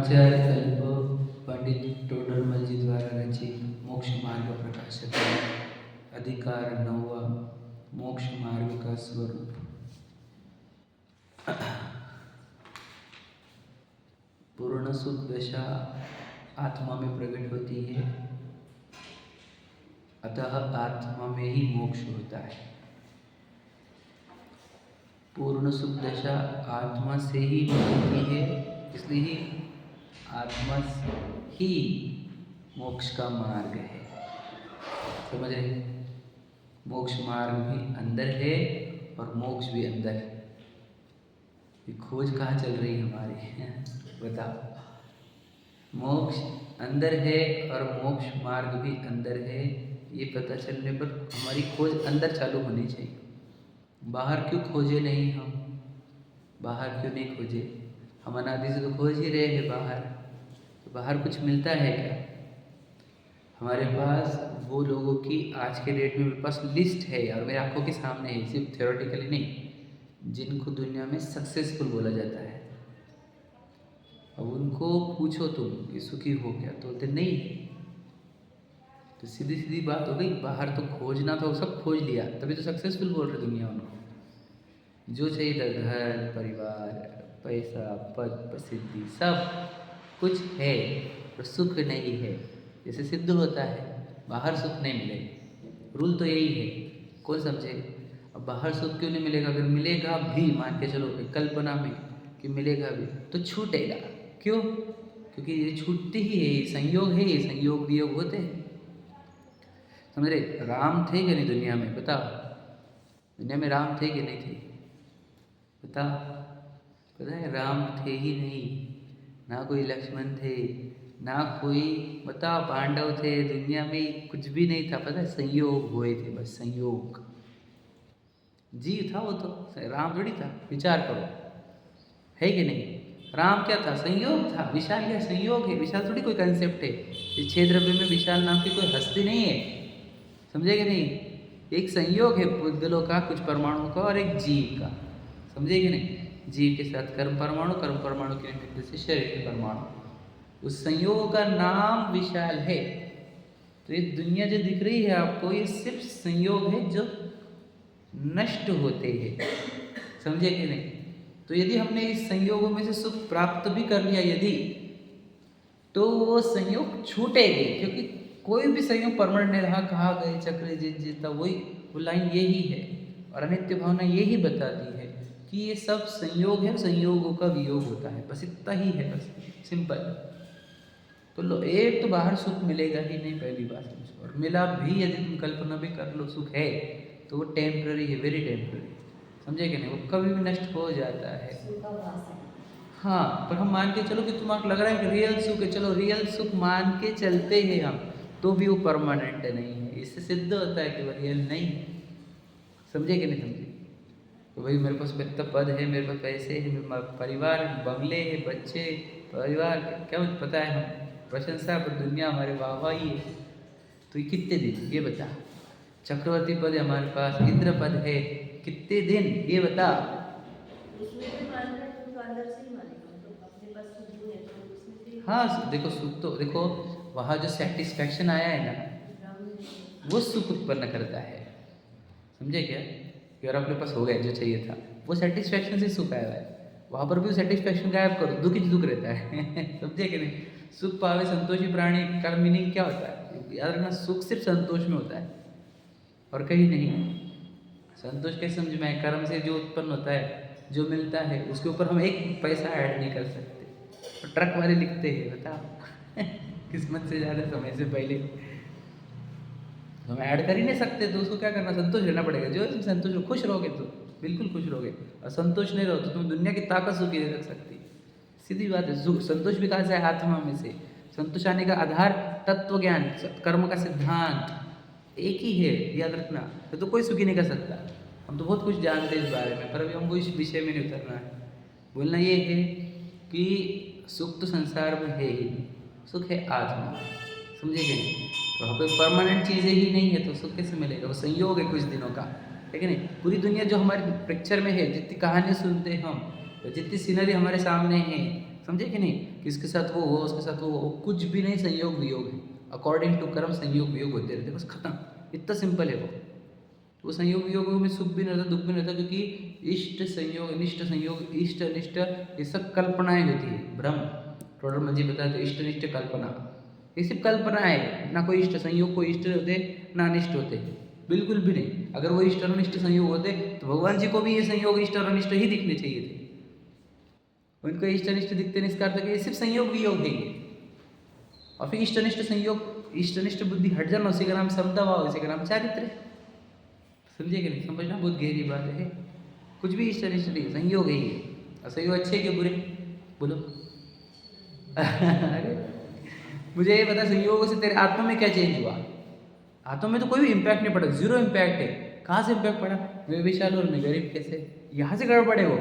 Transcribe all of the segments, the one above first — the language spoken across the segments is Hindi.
आचार्य कल्प पंडित टोडरमल जी द्वारा रचित मोक्ष मार्ग प्रकाशक अधिकार 9वां मोक्ष मार्ग का स्वरूप। पूर्ण सुख दशा आत्मा में प्रकट होती है, अतः आत्मा में ही मोक्ष होता है। पूर्ण सुख दशा आत्मा से ही मिलती है, इसलिए आत्मा ही मोक्ष का मार्ग है। समझ रहे? मोक्ष मार्ग भी अंदर है और मोक्ष भी अंदर है। ये खोज कहाँ चल रही है हमारी? बताओ। मोक्ष अंदर है और मोक्ष मार्ग भी अंदर है, ये पता चलने पर हमारी खोज अंदर चालू होनी चाहिए। बाहर क्यों खोजे नहीं हम? बाहर क्यों नहीं खोजे? हम अनादि से तो खोज ही रहे हैं बाहर। तो बाहर कुछ मिलता है क्या? हमारे पास वो लोगों की आज के डेट में मेरे पास लिस्ट है और मेरी आंखों के सामने है, सिर्फ थ्योरेटिकली नहीं, जिनको दुनिया में सक्सेसफुल बोला जाता है। अब उनको पूछो तुम कि सुखी हो क्या, तो बोलते नहीं। तो सीधी सीधी बात हो गई, बाहर तो खोजना था, वो सब खोज लिया, तभी तो सक्सेसफुल बोल रही दुनिया उनको। जो चाहिए था, घर परिवार पैसा पद प्रसिद्धि सब कुछ है, पर सुख नहीं है। जैसे सिद्ध होता है, बाहर सुख नहीं मिलेगा। रूल तो यही है, कौन समझे? अब बाहर सुख क्यों नहीं मिलेगा? अगर मिलेगा भी, मान के चलो कल्पना में कि मिलेगा भी, तो छूटेगा। क्यों? क्योंकि ये छूटती ही है, ये संयोग है, ये संयोग वियोग होते हैं। समझ रहे? राम थे कि नहीं दुनिया में? बताओ, दुनिया में राम थे कि नहीं थे? बताओ। पता है, राम थे ही नहीं, ना कोई लक्ष्मण थे, ना कोई, बताओ, पांडव थे, दुनिया में कुछ भी नहीं था। पता है, संयोग हुए थे, बस संयोग। जीव था वो तो, राम थोड़ी था। विचार करो, है कि नहीं? राम क्या था? संयोग था। विशाल क्या संयोग है? विशाल थोड़ी कोई कंसेप्ट है। इस 6 द्रव्य में विशाल नाम की कोई हस्ती नहीं है। समझे कि नहीं? एक संयोग है पुद्गलों का, कुछ परमाणुओं का और एक जीव का। समझे कि नहीं? जीव के साथ कर्म परमाणु, कर्म परमाणु के निमित्त से शरीर के परमाणु, उस संयोग का नाम विशाल है। तो ये दुनिया जो दिख रही है आपको, ये सिर्फ संयोग है जो नष्ट होते हैं। समझे कि नहीं? तो यदि हमने इस संयोगों में से सुख प्राप्त भी कर लिया यदि, तो वो संयोग छूटेंगे, क्योंकि कोई भी संयोग परमानेंट नहीं रहा। कहा गए चक्र जित जीता, वही वो लाइन यही है। और अनित्य भावना यही बताती है कि ये सब संयोग है, संयोगों का वियोग होता है, बस इतना ही है, बस सिंपल। तो लो, एक तो बाहर सुख मिलेगा ही नहीं, पहली बात समझो। और मिला भी यदि तुम कल्पना भी कर लो सुख है, तो वो टेम्पररी है, वेरी टेम्पररी। समझे कि नहीं? वो कभी भी नष्ट हो जाता है। हाँ, पर हम मान के चलो कि तुम्हारा लग रहा है कि रियल सुख है, चलो रियल सुख मान के चलते हैं हम, तो भी वो परमानेंट नहीं है। इससे सिद्ध होता है कि वो रियल नहीं है। समझे कि नहीं समझे? तो भाई मेरे पास इतना पद है, मेरे पास पैसे है, मेरे परिवार, बंगले है, बच्चे, परिवार, क्या मुझे पता है, हम प्रशंसा पर दुनिया हमारे वाहवाही है। तो ये कितने दिन? ये बता। चक्रवर्ती पद है हमारे पास, इंद्र पद है, कितने दिन? ये बता। हाँ देखो, सुख तो देखो, वहाँ जो सेटिस्फैक्शन आया है ना, वो सुख उत्पन्न करता है। समझे क्या? कि और अपने पास हो गया जो चाहिए था, वो सेटिस्फैक्शन से सुख आया है। वहाँ पर भी सेटिस्फैक्शन गायब करो, दुख ही दुख रहता है। समझे कि नहीं? सुख पावे संतोषी प्राणी का मीनिंग क्या होता है? याद रखना, सुख सिर्फ संतोष में होता है और कहीं नहीं। संतोष कैसे समझ में? कर्म से जो उत्पन्न होता है, जो मिलता है, उसके ऊपर हम एक पैसा ऐड नहीं कर सकते। तो ट्रक वाले लिखते हैं, बताओ, किस्मत से ज़्यादा समय से पहले हम ऐड कर ही नहीं सकते। तो उसको क्या करना? संतोष रहना पड़ेगा। जो तुम संतोष हो, खुश रहोगे तो बिल्कुल खुश रहोगे, और संतोष नहीं रहो तो तुम दुनिया की ताकत सुखी नहीं रख सकती। सीधी बात है। संतोष भी कहाँ से है? आत्मा में से। संतोष आने का आधार तत्व ज्ञान, कर्म का सिद्धांत एक ही है, याद रखना। तो कोई सुखी नहीं कर सकता। हम तो बहुत कुछ जानते हैं इस बारे में, पर अभी हमको इस विषय में नहीं उतरना है। बोलना ये है कि सुख तो संसार में है ही, सुख है आत्मा। समझे कि नहीं? तो वहाँ पे परमानेंट चीज़ें ही नहीं है, तो सुख कैसे मिलेगा? वो संयोग है कुछ दिनों का, है कि नहीं? पूरी दुनिया जो हमारे पिक्चर में है, जितनी कहानियाँ सुनते हैं हम, जितनी सीनरी हमारे सामने है, समझे कि नहीं? किसके साथ वो हुआ, उसके साथ वो हुआ, कुछ भी नहीं, संयोग वियोग है। अकॉर्डिंग टू कर्म संयोग वियोग होते रहते, बस खत्म। इतना सिंपल है वो। वो संयोग वियोगों में सुख भी नहीं रहता, दुख भी नहीं रहता, क्योंकि इष्ट संयोग, अनिष्ट संयोग, इष्ट अनिष्ट, ये सब कल्पनाएं होती है। ब्रह्म टोटल जी बताते तो इष्ट अनिष्ट कल्पना, ये सिर्फ कल्पना है। ना कोई इष्ट संयोग, कोई इष्ट होते ना अनिष्ट होते, बिल्कुल भी नहीं। अगर वो इष्ट और अनिष्ट संयोग होते तो भगवान जी को भी ये संयोग इष्ट और अनिष्ट ही दिखने चाहिए थे। उनको इष्ट अनिष्ट दिखते नहीं, इसका अर्थ ये सिर्फ संयोग वियोग है ये। और फिर इष्ट अनिष्ट संयोग, इष्ट अनिष्ट बुद्धि हट जाना, उसी का नाम समताभाव, इसी का नाम चारित्र है। समझे कि नहीं? समझना बहुत गहरी बात है। कुछ भी इष्ट अनिष्ट नहीं, संयोग है ये। असंयोग अच्छे के बुरे बोलो? अरे मुझे ये बता, संयोग से तेरे आत्मा में क्या चेंज हुआ? आत्मा में तो कोई भी इम्पैक्ट नहीं पड़ा, जीरो इम्पैक्ट है। कहाँ से इम्पैक्ट पड़ा? मैं विशाल और मैं गरीब, कैसे? यहाँ से गड़बड़ है वो।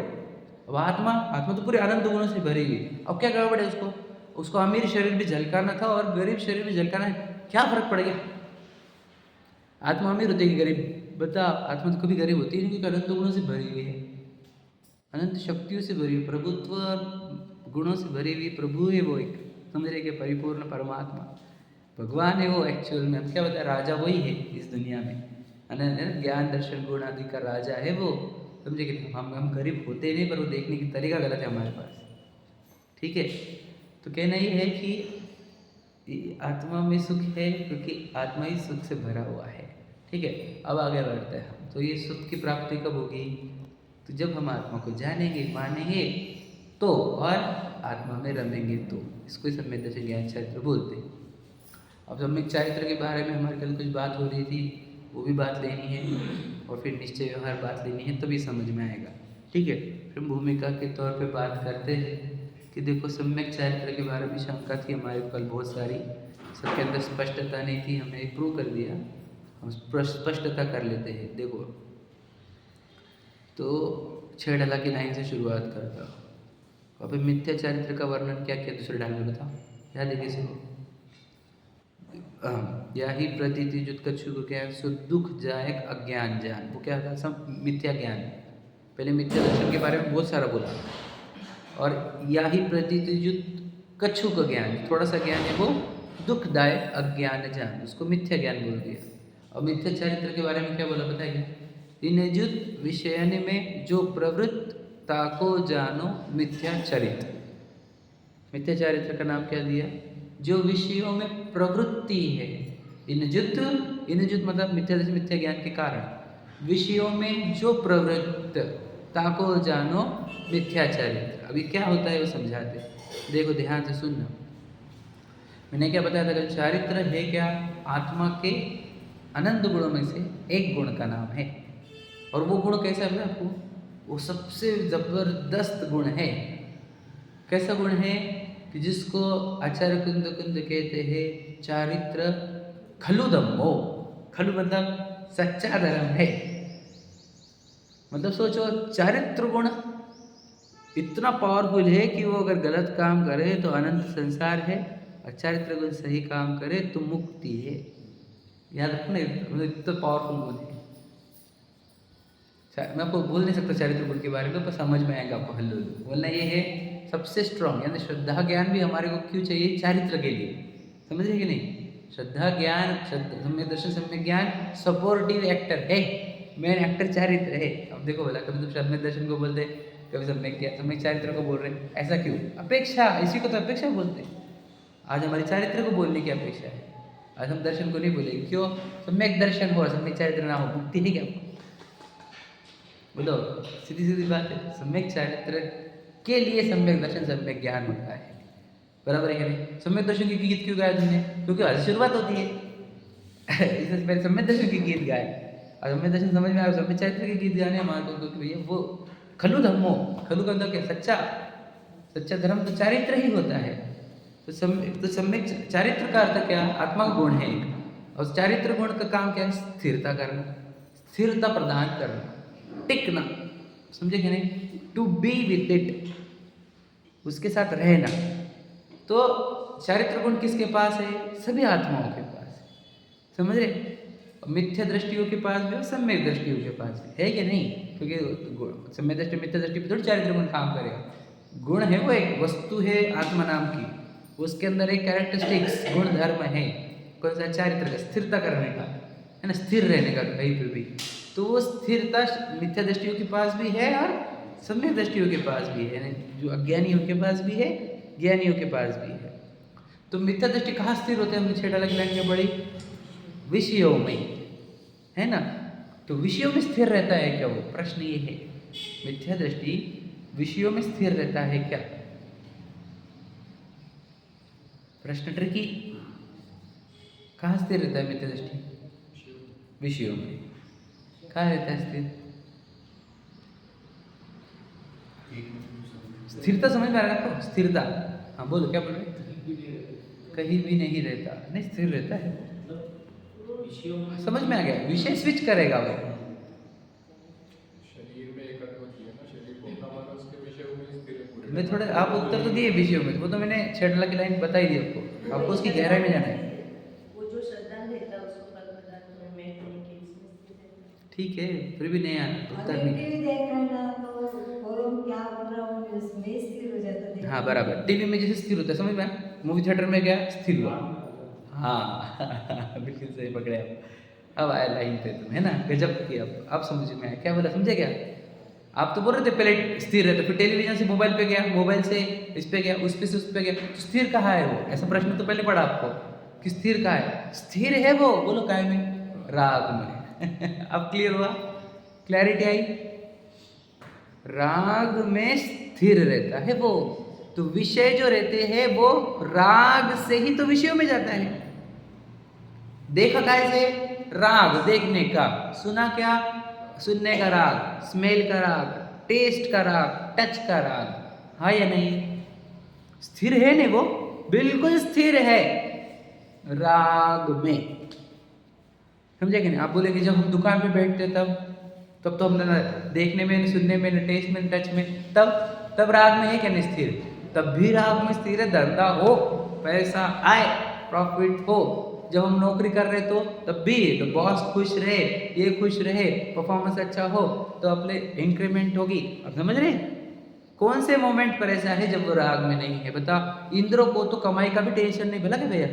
अब आत्मा तो पूरे आनंद गुणों से भरी हुई, अब क्या गड़बड़ है उसको? उसको अमीर शरीर भी झलकाना था और गरीब शरीर भी झलकाना है, क्या फर्क पड़ गया? आत्मा अमीर होती है कि गरीब? बता, आत्मा तो कभी गरीब होती है नहीं, क्योंकि अनंत गुणों से भरी हुई है, अनंत शक्तियों से भरी हुई, प्रभुत्व गुणों से भरी हुई प्रभु है वो एक। समझ रहे कि परिपूर्ण परमात्मा भगवान है वो एक्चुअल में। हम क्या बताए, राजा वही है इस दुनिया में, अनंत ज्ञान दर्शन गुण आदि का राजा है वो। समझे कि हम गरीब होते नहीं, पर वो देखने की तरीका गलत है हमारे पास। ठीक है, तो कहना ये है कि आत्मा में सुख है, क्योंकि आत्मा ही सुख से भरा हुआ है। ठीक है, अब आगे बढ़ते हैं हम। तो ये सुख की प्राप्ति कब होगी? तो जब हम आत्मा को जानेंगे, मानेंगे तो, और आत्मा में रमेंगे तो। इसको ही सम्यक दर्शन ज्ञान चरित्र बोलते हैं। अब सम्यक चरित्र के बारे में हमारे कल कुछ बात हो रही थी, वो भी बात लेनी है, और फिर निश्चय व्यवहार बात लेनी है, तभी समझ में आएगा। ठीक है, फिर भूमिका के तौर पे बात करते हैं कि देखो सम्यक चरित्र के बारे में शंका थी हमारे कल बहुत सारी, सबके अंदर स्पष्टता नहीं थी, हमने प्रूव कर दिया। हम स्पष्टता कर लेते हैं। देखो, तो 6 ढला की लाइन से शुरुआत करता हूँ। अभी मिथ्या चरित्र का वर्णन क्या किया दूसरे ढाल में, बताओ, याद है किसी को? या ही प्रतीति जुत्कच्छु को क्या है, सो दुख जायक अज्ञान जान। वो क्या था? सब मिथ्या ज्ञान। पहले मिथ्या दर्शन के बारे में बहुत सारा बोला, और या ही प्रतीति जुत कच्छु का ज्ञान, थोड़ा सा ज्ञान है वो दुखदायक अज्ञान जान, उसको मिथ्या ज्ञान बोल दिया। और मिथ्या चरित्र के बारे में क्या बोला पता है? इन जुत विषयन में जो प्रवृत्ता को जानो मिथ्या चरित्र। मिथ्या चरित्र का नाम क्या दिया? जो विषयों में प्रवृत्ति है। इनजुत मतलब मिथ्या ज्ञान के कारण, विषयों में जो प्रवृत्ता को जानो मिथ्या चरित्र। अभी क्या होता है वो समझाते। देखो ध्यान से सुनना। मैंने क्या बताया था? चारित्र है क्या? आत्मा के अनंत गुणों में से एक गुण का नाम है। और वो गुण कैसा है आपको? वो सबसे जबरदस्त गुण है। कैसा गुण है? कि जिसको आचार्य कुंद कहते हैं चारित्र खलु धम्मो। खलु मतलब सच्चा धर्म है। मतलब सोचो, चारित्र गुण इतना पावरफुल है कि वो अगर गलत काम करे तो अनंत संसार है, और चारित्र गुण सही काम करे तो मुक्ति है। याद रखना, इतना पावरफुल गुण है। मैं आपको बोल नहीं सकता चारित्र गुण के बारे में, पर समझ में आएगा आपको। हल्लू बोलना ये है सबसे स्ट्रांग, यानी श्रद्धा ज्ञान भी हमारे को क्यों चाहिए? चारित्र के लिए। समझ रहे कि नहीं? श्रद्धा ज्ञान, सम्यक दर्शन, सम्यक ज्ञान सपोर्टिव एक्टर है, मेन एक्टर चारित्र है। अब देखो बोला, कभी तुम सम्यक दर्शन को बोलते, कभी सम्यक चारित्र को बोल रहे, ऐसा क्यों? अपेक्षा, इसी को तो अपेक्षा बोलते हैं। आज हमारी चारित्र को बोलने की अपेक्षा है, आज हम दर्शन को नहीं बोलेंगे। क्यों? सम्यक दर्शन हो, सम्यक चारित्र ना हो, मुक्ति नहीं क्या? बोलो, सीधी सीधी बात है। सम्यक चारित्र के लिए सम्यक दर्शन, सम्यक ज्ञान होता है। बराबर है क्या नहीं? सम्यक दर्शन के गीत क्यों गाया तुमने? क्योंकि आज शुरुआत होती है। इससे पहले सम्यक दर्शन के गीत गाए, और सम्यक दर्शन समझ में आया, सम्यक चारित्र के गीत गाने हमारे को, क्योंकि भैया वो खलु धम्मो, खलु का मतलब क्या? सच्चा धर्म तो चारित्र ही होता है। तो सम्यक चारित्र का अर्थ क्या? आत्मा का गुण है एक, और चारित्र गुण का काम क्या है? स्थिरता करना, स्थिरता प्रदान करना, टिकना। समझे कि नहीं? टू बी विद इट, उसके साथ रहना। तो चारित्र गुण किसके पास है? सभी आत्माओं के पास है। समझ रहे? मिथ्या दृष्टियों के पास भी और सम्यक दृष्टियों के पास है कि नहीं? क्योंकि सम्यक दृष्टि मिथ्या दृष्टि पर थोड़ी चारित्र गुण काम करेगा। गुण है वो एक वस्तु है आत्मा नाम की, उसके अंदर एक कैरेक्टरिस्टिक्स गुण धर्म है, कौन सा चारित्र का, स्थिरता करने का है ना, स्थिर रहने का कहीं पे भी। तो वो स्थिरता मिथ्या दृष्टियों के पास भी है और सम्यक दृष्टियों के पास भी है, जो अज्ञानियों के पास भी है, ज्ञानियों के पास भी है। तो मिथ्या दृष्टि कहाँ स्थिर होते हैं, हमने 6 अलग लाइन में पढ़ी, विषयों में, है ना। तो विषयों में स्थिर रहता है क्या वो, प्रश्न ये है, मिथ्या दृष्टि विषयों में स्थिर रहता है क्या, प्रश्न ट्रिकी। कहाँ स्थिर रहता है मिथ्या दृष्टि, विषयों में। कहाँ रहता है स्थिर, स्थिरता समझ में आ रहा है आपको, स्थिरता, हाँ बोलो क्या बोल रहे, कहीं भी नहीं रहता, नहीं स्थिर रहता है, समझ में आ गया, विषय स्विच करेगा वो, शरीर में एकत्र होती है ना, शरीर को अपना माना, उसके विषयों में स्थिर है पूरे। मैं थोड़े आप उत्तर तो दिए विषयों में, वो तो मैंने 6 की लाइन बताई दी आपको, आपको उसकी गहराई में जाना है। वो जो श्रद्धा रहता है उसको फल पदार्थ में बैठने के इसमें स्थिर है। ठीक है, फिर भी नहीं आना उत्तर नहीं। टीवी देख रहे ना तो बोलो क्या बोल रहा हूँ उसमें स्थिर हो जाता है। हाँ बराबर, टीवी में जैसे स्थिर होता है, समझ में, मूवी थिएटर में गया स्थिर हुआ, हाँ बिल्कुल सही पकड़े आप, अब आया लाइन पे तुम, है ना, गजब की, अब समझ में आया, क्या बोला समझे क्या। आप तो बोल रहे थे पहले स्थिर रहता, फिर टेलीविजन से मोबाइल पे गया, मोबाइल से इस पे गया, उस पे से उस पे गया, तो स्थिर कहाँ है वो, ऐसा प्रश्न तो पहले पढ़ा आपको कि स्थिर कहाँ है, स्थिर है वो, बोलो काय में, राग में अब क्लियर हुआ, क्लैरिटी आई, राग में स्थिर रहता है वो। तो विषय जो रहते हैं वो राग से ही तो विषयों में जाता है। देखा कैसे, राग देखने का, सुना क्या, सुनने का राग, स्मेल का राग, टेस्ट का राग, टच का राग, हाँ या नहीं, स्थिर है नहीं वो, बिल्कुल स्थिर है राग में, समझे कि नहीं। आप बोलेंगे जब हम दुकान पे बैठते तब तो हम देखने में, सुनने में, टेस्ट में, टच में, तब राग में है क्या नहीं स्थिर, तब भी राग में स्थिर है, धंधा हो, पैसा आए, प्रॉफिट हो। जब हम नौकरी कर रहे तब भी तो बॉस खुश रहे, ये खुश रहे, परफॉर्मेंस अच्छा हो तो अपने इंक्रीमेंट होगी। अब समझ रहे कौन से मोमेंट पर ऐसा है जब वो राग में नहीं है, बता। इंद्रों को तो कमाई का भी टेंशन नहीं, भला क्या भैया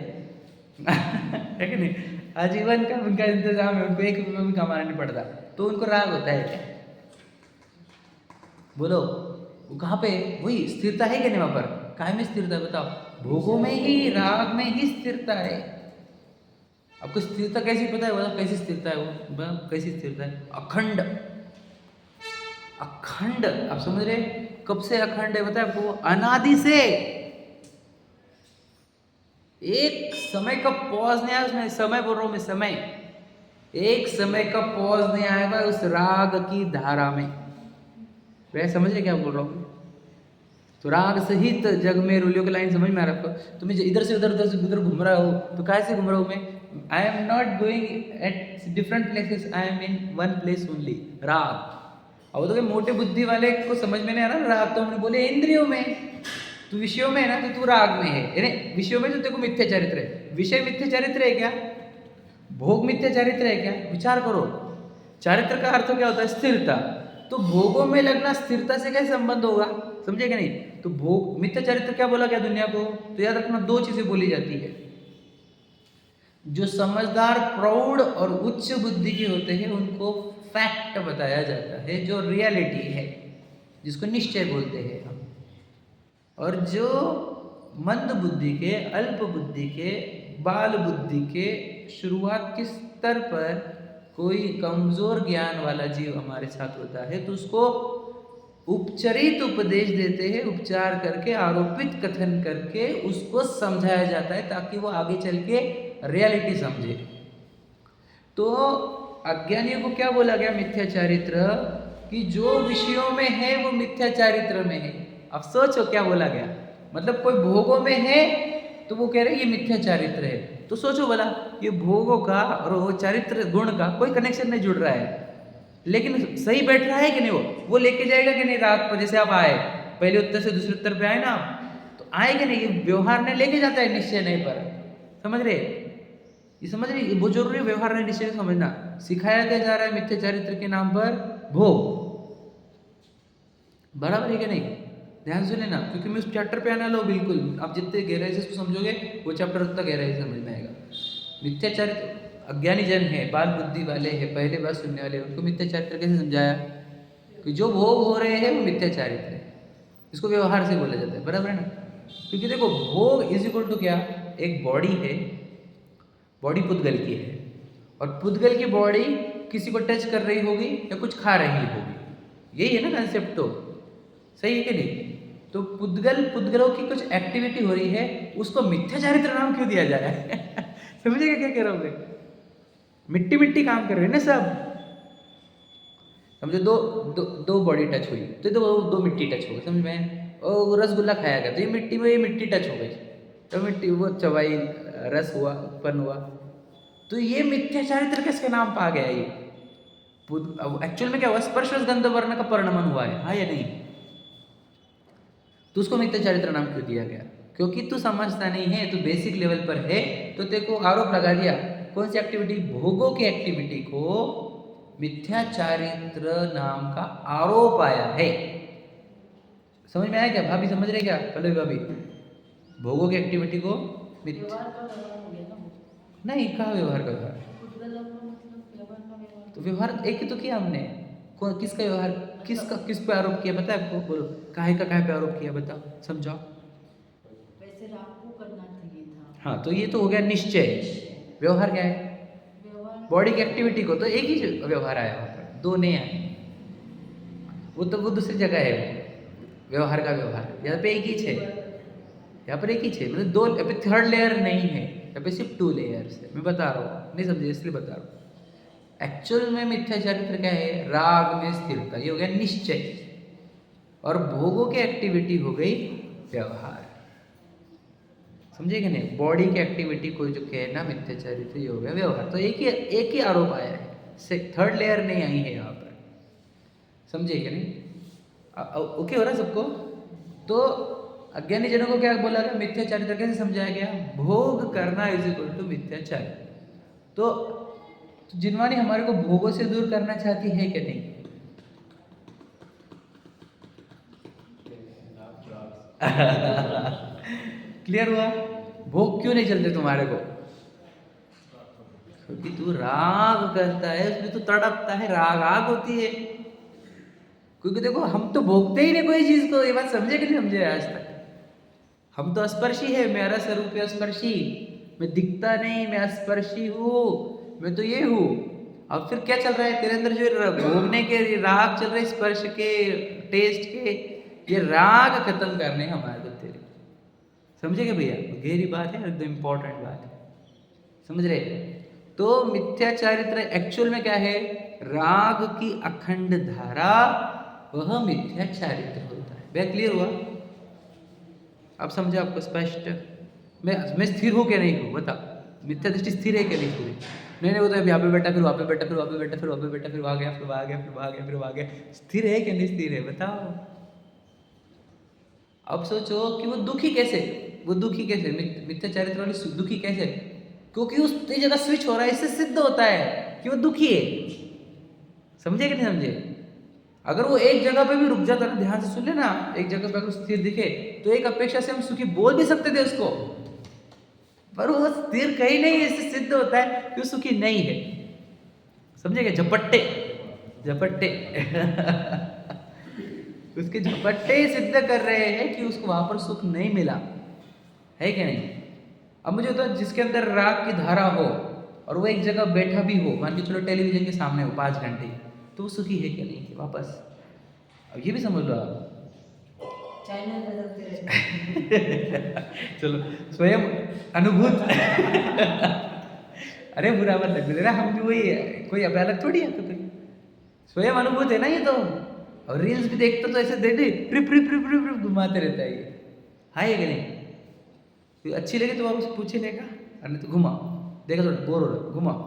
है कि नहीं, आजीवन का उनका इंतजाम है, उनको 1 रुपये भी कमाना नहीं पड़ता, तो उनको राग होता है क्या, बोलो वो कहाँ पे, वही स्थिरता है कि नहीं वहां पर, काहे में स्थिरता है बताओ, भोगों में ही, राग में ही स्थिरता है। आपको स्थिरता कैसी पता है, बताओ कैसी स्थिरता है वो, कैसी स्थिरता है, अखंड, अखंड, आप समझ रहे कब से अखंड है, बताए आपको, अनादि से, एक समय का पॉज नहीं आया उसमें, समय बोल रहा हूं मैं, समय, एक समय का पॉज नहीं आएगा उस राग की धारा में, वह समझे क्या बोल रहा हूँ। तो राग सहित जग में रूलियों की लाइन समझ में आ रहा है। तुम्हें इधर से उधर, उधर से उधर घूम रहा हो तो कैसे घूम रहा हूँ मैं, I am not going at different places, I am in one place only, राग। अब तो मोटे बुद्धि वाले को समझ में नहीं आ रहा, राग तो हमने बोले इंद्रियों में, तू विषयों में है ना, तो तू राग में है, विषयों में तो देखो मिथ्या चरित्र है, विषय मिथ्या चरित्र है क्या, भोग मिथ्या चरित्र है क्या, विचार करो। चारित्र का अर्थ क्या होता है, स्थिरता, तो भोगों में लगना स्थिरता से क्या संबंध होगा, समझे क्या नहीं। तो भोग मिथ्या चरित्र क्या बोला गया दुनिया को, तो याद रखना 2 चीजें बोली जाती है, जो समझदार, प्रौढ़ और उच्च बुद्धि के होते हैं उनको फैक्ट बताया जाता है, जो रियलिटी है, जिसको निश्चय बोलते हैं हम, और जो मंद बुद्धि के, अल्प बुद्धि के, बाल बुद्धि के, शुरुआत के स्तर पर कोई कमजोर ज्ञान वाला जीव हमारे साथ होता है तो उसको उपचरित उपदेश देते हैं, उपचार करके, आरोपित कथन करके उसको समझाया जाता है ताकि वो आगे चल के रियलिटी समझे। तो अज्ञानियों को क्या बोला गया, मिथ्या चारित्र, कि जो विषयों में है वो मिथ्या चारित्र में है। अब सोचो क्या बोला गया, मतलब कोई भोगों में है तो वो कह रहे ये मिथ्या चारित्र है, तो सोचो भला ये भोगों का और वो चारित्र गुण का कोई कनेक्शन नहीं जुड़ रहा है, लेकिन सही बैठ रहा है कि नहीं, वो लेके जाएगा कि नहीं राग पर। जैसे आप आए पहले उत्तर से दूसरे उत्तर पे आए ना, तो आए कि नहीं, ये व्यवहार ने लेके जाता है निश्चय नहीं पर, समझ रहे, ये समझ रहे, ये बहुत जरूरी है व्यवहार ने निश्चय समझना। सिखाया क्या जा रहा है मिथ्या चारित्र के नाम पर भोग, बराबर है कि नहीं, ध्यान से लेना, क्योंकि मैं उस चैप्टर पे आना लो बिल्कुल, आप जितने गहराई से इसको समझोगे वो चैप्टर उतना गहराई से समझ में आएगा। मिथ्याचारित्र अज्ञानी जन है, बाल बुद्धि वाले हैं, पहले बात सुनने वाले, उनको मिथ्याचारित्र कैसे समझाया कि जो भोग हो रहे हैं वो मिथ्याचारित्र है, इसको व्यवहार से बोला जाता है, बराबर है ना। क्योंकि देखो भोग इज इक्वल टू क्या, एक बॉडी है, बॉडी पुद्गल की है, और पुद्गल की बॉडी किसी को टच कर रही होगी या कुछ खा रही होगी, यही है ना कंसेप्ट, तो सही है कि नहीं। तो पुद्गलों की कुछ एक्टिविटी हो रही है, उसको मिथ्याचारित्र नाम क्यों दिया जा रहा है समझेगा क्या कह रहा हूँ मैं, मिट्टी मिट्टी काम कर रहे हैं ना सब। समझो दो बॉडी टच हुई तो दो मिट्टी टच हो गई, समझ में। और रसगुल्ला खाया गया तो ये मिट्टी में ये मिट्टी टच हो गई, तो मिट्टी वो चबाई, रस हुआ, उत्पन्न हुआ, तो ये मिथ्याचारित्र किसके नाम पा गया ये। एक्चुअल में क्या हुआ, स्पर्श गंध वर्ण का परिणमन हुआ है, हाँ या नहीं। तो उसको मिथ्याचारित्र नाम क्यों दिया गया, क्योंकि तू समझता नहीं है, तू बेसिक लेवल पर है, तो तेरे को आरोप लगा दिया। कौन सी एक्टिविटी, भोगों की एक्टिविटी को मिथ्याचारित्र नाम का आरोप आया है। समझ में आया क्या, भाभी समझ रहे क्या, पल्लवी भाभी, भोगों की एक्टिविटी को नहीं, कहा व्यवहार का व्यवहार, तो व्यवहार एक ही तो किया हमने, कौन किसका व्यवहार, किस पे आरोप किया बताए आपको, बोलो काहे पे आरोप किया, बताओ समझाओ। वैसे राग को करना चाहिए था। हाँ, तो ये तो हो गया निश्चय। व्यवहार क्या है, बॉडी की एक्टिविटी को, तो एक ही व्यवहार आया वहाँ पर, दो नहीं आए, वो तो वो दूसरी जगह है, व्यवहार का व्यवहार, यहाँ पे एक ही है, यहाँ पर एक ही है, मतलब दो, यहाँ पे थर्ड लेयर नहीं है, यहाँ पे सिर्फ 2 लेयर्स है। मैं बता रहा हूँ, नहीं समझे इसलिए बता रहा हूँ। एक्चुअल में मिथ्याचारित्र क्या है, राग में स्थिरता, ये हो गया निश्चय, और भोगों की एक्टिविटी हो गई व्यवहार। समझे कि नहीं, बॉडी की एक्टिविटी को जो कहना मिथ्याचारित्र, ये हो गया व्यवहार। तो एक ही आरोप आया है, थर्ड लेयर नहीं आई है यहाँ पर, समझे कि नहीं। ओके हो रहा सबको। तो अज्ञानी जनों को क्या बोला गया, मिथ्याचारित्र कैसे समझाया गया, भोग करना इज इक्वल टू मिथ्याचारित्र। तो जिनवानी हमारे को भोगों से दूर करना चाहती है कि नहीं क्लियर हुआ, भोग क्यों नहीं चलते तुम्हारे को, क्योंकि तू राग करता है, उसमें तो तड़पता है, राग आग होती है। क्योंकि देखो हम तो भोगते ही नहीं कोई चीज को, ये बात समझे कि नहीं समझे आज तक। हम तो स्पर्शी है, मेरा स्वरूप है स्पर्शी, मैं दिखता नहीं, मैं स्पर्शी हूँ, मैं तो ये हूँ। अब फिर क्या चल रहा है तेरे अंदर, जो भोगने के राग चल रहे, स्पर्श के, टेस्ट के, ये राग खत्म करने हमारे को तेरे, समझेगे भैया, गहरी बात है, एकदम इम्पोर्टेंट बात है, समझ रहे। तो मिथ्याचारित्र एक्चुअल में क्या है, राग की अखंड धारा, वह मिथ्याचारित्र होता है। वह क्लियर हुआ, अब समझे आपको स्पष्ट। मैं स्थिर हूँ क्या नहीं हूँ, बता, मिथ्या दृष्टि स्थिर है क्या नहीं पूरी, नहीं वो तो यहाँ पे बैठा, फिर वहाँ पे बैठा, फिर वहाँ पे बैठा, फिर वहाँ पे बैठा, फिर वहाँ गया, फिर वहाँ गया, फिर वहाँ गया, फिर वहाँ गया, स्थिर है क्या नहीं स्थिर है, बताओ। अब सोचो कि वो दुखी कैसे, मिथ्याचारित्र वाली दुखी कैसे, क्योंकि उस जगह स्विच हो रहा है, इससे सिद्ध होता है कि वो दुखी है। समझे कि नहीं समझे। अगर वो एक जगह पे भी रुक जाता ना, ध्यान से सुन लेना, एक जगह पे अगर स्थिर दिखे तो एक अपेक्षा से हम सुखी बोल भी सकते थे उसको, पर वो स्थिर कहीं नहीं है, इससे सिद्ध होता है कि वो सुखी नहीं है। समझेगा, झपट्टे उसके झपट्टे सिद्ध कर रहे हैं कि उसको वहां पर सुख नहीं मिला है कि नहीं। अब मुझे तो जिसके अंदर राग की धारा हो और वो एक जगह बैठा भी हो, मान के चलो टेलीविजन के सामने हो 5 घंटे, तो वो सुखी है क्या नहीं है वापस। अब ये भी समझ लो आप, चैनल बदलते रहते चलो स्वयं अनुभूत अरे बुरा मत लग रहा, हम भी वही है, कोई अब अलग थोड़ी है, तो कोई स्वयं अनुभूत है ना ये तो। और रील्स भी देखते तो ऐसे दे घुमाते रहता है ये, हाय कि नहीं। तो अच्छी लगे तो वापस पूछे लेगा, अरे तो घुमाओ, देखा थोड़ा बोर हो रहा, घुमाओ,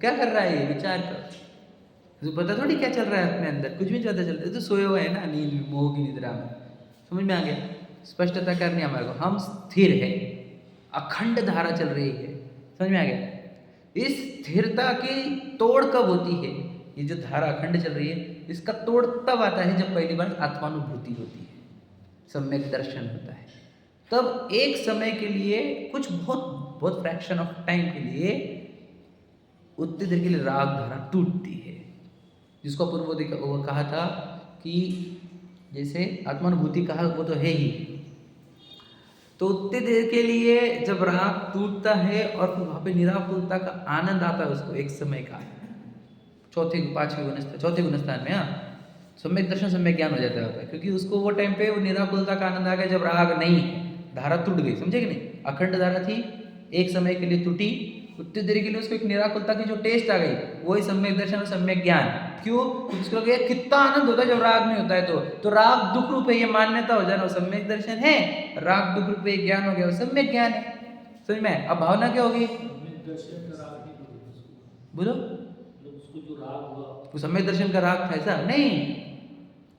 क्या कर रहा है ये, विचार कर, तो पता थोड़ी क्या चल रहा है अपने अंदर, कुछ भी पता चलता है। तो सोए हुए है ना नींद में, मोह की निद्रा में, समझ में आ गया। स्पष्टता करनी हमारे को, हम स्थिर है, अखंड धारा चल रही है, समझ में आ गया। इस स्थिरता की तोड़ कब होती है, ये जो धारा अखंड चल रही है, इसका तोड़ तब आता है जब पहली बार आत्मानुभूति होती है। सम्यक दर्शन होता है। तब एक समय के लिए कुछ बहुत बहुत फ्रैक्शन ऑफ टाइम के लिए उतनी देर के लिए राग धारा टूटती है, जिसको पूर्व वो कहा था कि जैसे आत्मानुभूति कहा वो तो है ही। तो उतनी देर के लिए जब राग टूटता है और फिर वहाँ पे निराकुलता का आनंद आता है उसको एक समय का, चौथे गुणस्थान में सम्यक दर्शन सम्यक ज्ञान हो जाता है, क्योंकि उसको वो टाइम पे वो निराकुलता का आनंद आ गया जब राग नहीं है, धारा टूट गई, समझे कि नहीं। अखंड धारा थी, एक समय के लिए टूटी, उतनी देर के लिए उसको एक निराकुलता की जो टेस्ट आ गई, वही सम्यक दर्शन और सम्यक ज्ञान। क्यों? उसको लगे कितना आनंद होता है जब राग नहीं होता है। तो राग दुख रूप है, ये मान्यता हो जाना, सम्यक दर्शन है, राग दुख रूप है, ज्ञान हो गया, वो सम्यक ज्ञान है। समझ में? अब भावना क्या होगी? बोलो, वो सम्यक दर्शन का राग था ऐसा नहीं,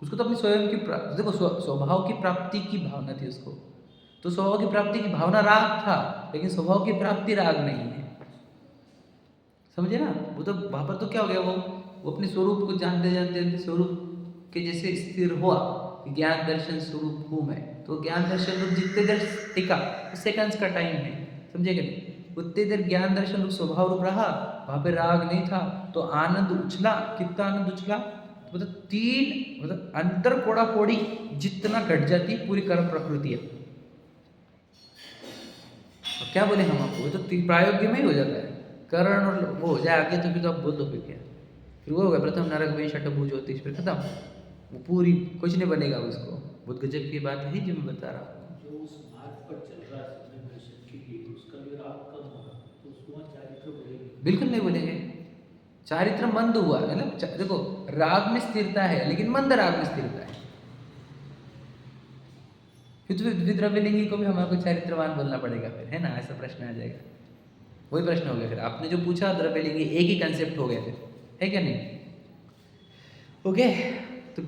उसको तो अपनी स्वयं की देखो स्वभाव की प्राप्ति की भावना थी उसको, तो स्वभाव की प्राप्ति की भावना राग था, लेकिन स्वभाव की प्राप्ति राग नहीं है, समझे ना। वो तो वहां पर तो क्या हो गया, वो अपने स्वरूप को जानते जानते स्वरूप के जैसे स्थिर हुआ, ज्ञान दर्शन स्वरूप हूँ मैं। तो ज्ञान दर्शन रूप जितने देर टिका, सेकंड्स का टाइम है, समझे कि नहीं, उतनी देर ज्ञान दर्शन रूप स्वभाव रूप रहा, वहां पे राग नहीं था, तो आनंद उछला। कितना आनंद उछला, तो मतलब अंतर कोड़ा कोड़ी जितना घट जाती पूरी कर्म प्रकृति है। क्या बोले हम आपको, तो प्रायोग्य में ही हो जाता है, करण और वो हो जाए आगे, तो फिर तो आप बोल दो फिर क्या, फिर वो हो गया प्रथम नरक में षटभुज ज्योतिष, फिर खत्म, वो पूरी कुछ नहीं बनेगा उसको। बहुत गजब की बात है जो मैं बता रहा हूँ। जो उस मार्ग पर चल रहा है सम्यक दर्शन के लिए, उसका भी राग कम होगा, तो उसको वहाँ चारित्र बोलेंगे? बिल्कुल नहीं बोलेंगे, चारित्र मंद हुआ, मतलब देखो राग में स्थिरता है, लेकिन मंद राग में स्थिरता है। फिर तो द्रव्यलिंगी को भी हमारे को चारित्रवान बोलना पड़ेगा फिर, है ना, ऐसा प्रश्न आ जाएगा। वही प्रश्न हो गया फिर, आपने जो पूछा द्रव्यलिंगी एक ही कंसेप्ट हो गया फिर, है क्या नहीं। ओके, तो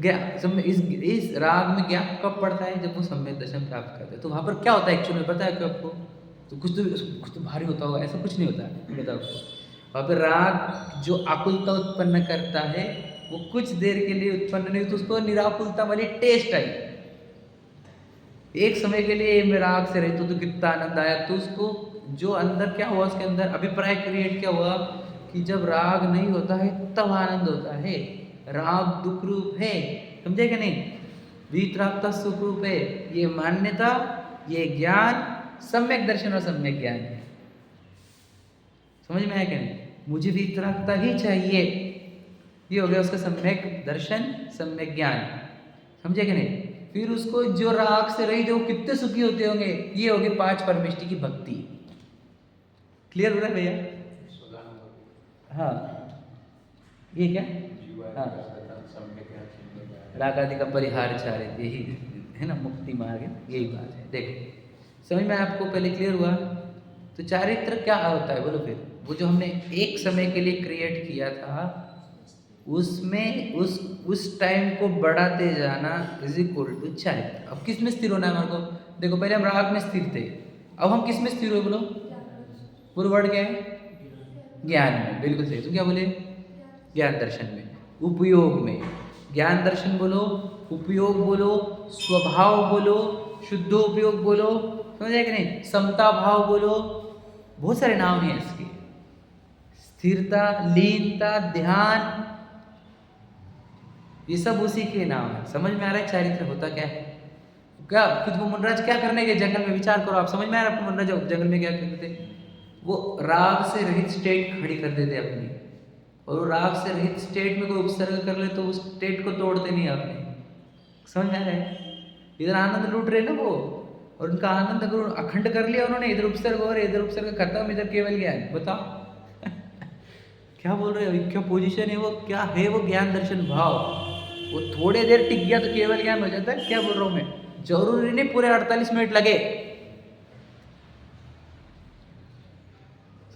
इस राग में ज्ञान कब पड़ता है, जब वो सम्यक दर्शन प्राप्त करते हैं। तो वहाँ पर क्या होता है एक्चुअली में, पता है क्या आपको? तो कुछ तो भारी होता होगा, ऐसा कुछ नहीं होता है, बताओ आपको। वहाँ पर राग जो आकुलता उत्पन्न करता है, वो कुछ देर के लिए उत्पन्न नहीं, तो उसको निराकुलता वाली टेस्ट आई, एक समय के लिए मैं राग से रही तो कितना आनंद आया। तो उसको जो अंदर क्या हुआ, उसके अंदर अभिप्राय क्रिएट क्या हुआ कि जब राग नहीं होता है तब आनंद होता है, राग दुख रूप है, समझे कि नहीं, वीतरागता सुख रूप है। ये मान्यता, ये ज्ञान सम्यक दर्शन और सम्यक ज्ञान है। समझ में आया कि नहीं, मुझे वीतरागता ही चाहिए, ये हो गया उसका सम्यक दर्शन सम्यक ज्ञान, समझे कि नहीं। फिर उसको जो राग से रही जो कितने सुखी होते होंगे, ये होगी 5 परमेष्टि की भक्ति। क्लियर हो रहा है भैया? हाँ, ये क्या, हाँ, राग आदि का परिहार चारे, यही है ना मुक्ति मार्ग, यही बात है। देखो समझ में आपको पहले क्लियर हुआ। तो चारित्र क्या होता है बोलो फिर, वो जो हमने एक समय के लिए क्रिएट किया था, उसमें उस टाइम को बढ़ाते जाना इज इक्वल टू चारित्र। अब किस में स्थिर होना है हमारे को, देखो पहले हम राग में स्थिर थे, अब हम किस में स्थिर हुए बोलो, पूरा वर्ड क्या है, ज्ञान में, बिल्कुल सही। तुम क्या बोले, ज्ञान दर्शन में, उपयोग में, ज्ञान दर्शन बोलो, उपयोग बोलो, स्वभाव बोलो, शुद्ध उपयोग बोलो, समझ आया कि नहीं, समता भाव बोलो, बहुत सारे नाम हैं इसके, स्थिरता, लीनता, ध्यान, ये सब उसी के नाम है। समझ में आ रहा है चारित्र होता क्या है? क्या कुछ वो मुनराज क्या करने के जंगल में, विचार करो आप, समझ में आ रहा है आपको मुनराज जंगल में क्या करते थे? वो राग से रहित स्टेट खड़ी कर देते अपनी, और वो राग से रहित स्टेट में कोई उपसर्ग कर ले तो उस स्टेट को तोड़ते नहीं आपने। समझ में आ रहा है? इधर आनंद लूट रहे ना वो, और उनका आनंद अगर अखंड कर लिया उन्होंने, इधर उपसर्ग हो रहे, इधर उपसर्ग खत्म, इधर केवल ज्ञान। बताओ क्या बोल रहे हो, क्या पोजीशन है वो, क्या है वो ज्ञान दर्शन भाव। वो थोड़े देर टिक गया तो केवल ज्ञान हो जाता है। क्या बोल रहा हूं मैं, जरूरी नहीं पूरे 48 मिनट लगे,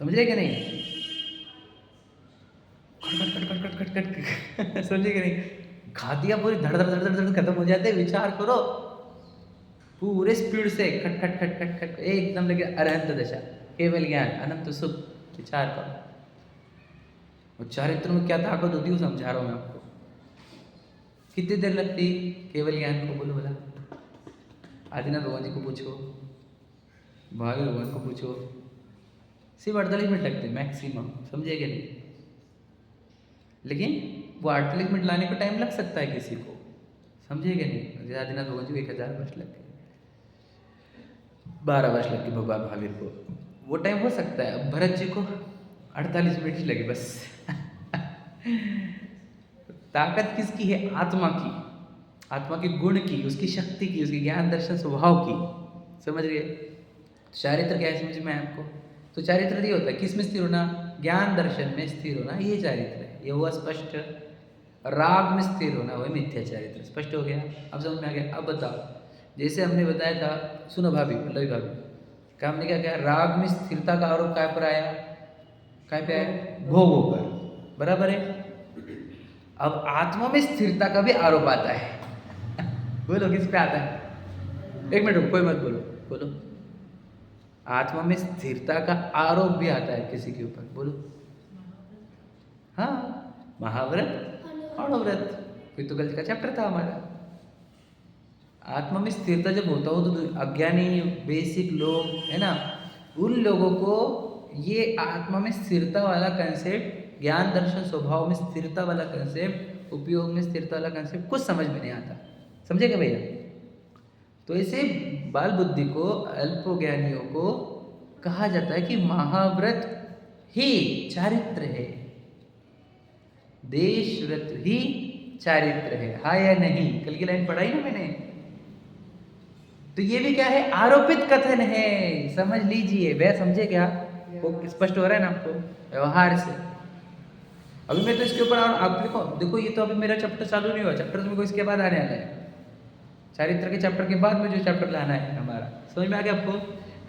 समझे कि नहीं, कट कट समझे कि नहीं, खा दिया पूरी धड़ धड़ धड़ धड़ खत्म हो जाते। विचार करो पूरे स्पीड से खट खट खट खट खट एकदम लगे अरहंत दशा, केवल ज्ञान, अनंत सुख। विचार करो, और चारित्र में क्या ताकत होती है समझा रहा हूं मैं आपको। कितनी देर लगती केवल ज्ञान को, बोलो बोला, आदिनाथ भगवान जी को पूछो, महावीर भगवान को पूछो, सिर्फ 48 मिनट लगते मैक्सिमम, समझेगा नहीं। लेकिन वो 48 मिनट लाने को टाइम लग सकता है किसी को, समझेगा नहीं। आदिनाथ भगवान जी को 1000 वर्ष लग गए, 12 वर्ष लग गए भगवान महावीर को, वो टाइम हो सकता है। अब भरत जी को 48 मिनट ही लगे बस। ताकत किसकी है? आत्मा की, आत्मा के गुण की, उसकी शक्ति की, उसके ज्ञान दर्शन स्वभाव की, समझ गए। चारित्र क्या है समझ में आपको? तो चारित्र ये होता है किस में स्थिर होना? ज्ञान दर्शन में स्थिर होना, ये चारित्र है। ये हुआ स्पष्ट। राग में स्थिर होना वही मिथ्या चारित्र। स्पष्ट हो गया? अब समझ में आ गया? अब बताओ, जैसे हमने बताया था, सुनो भाभी, पल्लवी भाभी, क्या हमने क्या कहा? राग में स्थिरता का आरोप काय पर आया? काय पे आया? भोगों पर, बराबर है। अब आत्मा में स्थिरता का भी आरोप आता है। बोलो किस पे आता है? एक मिनट रुको, कोई मत बोलो, बोलो। आत्मा में स्थिरता का आरोप भी आता है किसी के ऊपर, बोलो। हाँ, महाव्रत, अणुव्रत, फिर तो कल का चैप्टर था हमारा। आत्मा में स्थिरता जब होता हो तो अज्ञानी बेसिक लोग है ना, उन लोगों को ये आत्मा में स्थिरता वाला कंसेप्ट, ज्ञान दर्शन स्वभाव में स्थिरता वाला कंसेप्ट, उपयोग में स्थिरता वाला कंसेप्ट कुछ समझ में नहीं आता, समझेगा भैया? तो ऐसे बाल बुद्धि को, अल्पज्ञानियों को कहा जाता है कि महाव्रत ही चारित्र है, देश व्रत ही चारित्र है। हाँ या नहीं? कल की लाइन पढ़ाई ना मैंने। तो ये भी क्या है? आरोपित कथन है, समझ लीजिए। वह समझे क्या? वो स्पष्ट हो रहा है ना आपको व्यवहार से? अभी मैं तो इसके ऊपर, आप देखो देखो, ये तो अभी मेरा चैप्टर चालू नहीं हुआ, चैप्टर तो मेरे को इसके बाद आने वाला है। चारित्र के चैप्टर के बाद में जो चैप्टर लाना है हमारा, समझ में आ गया आपको?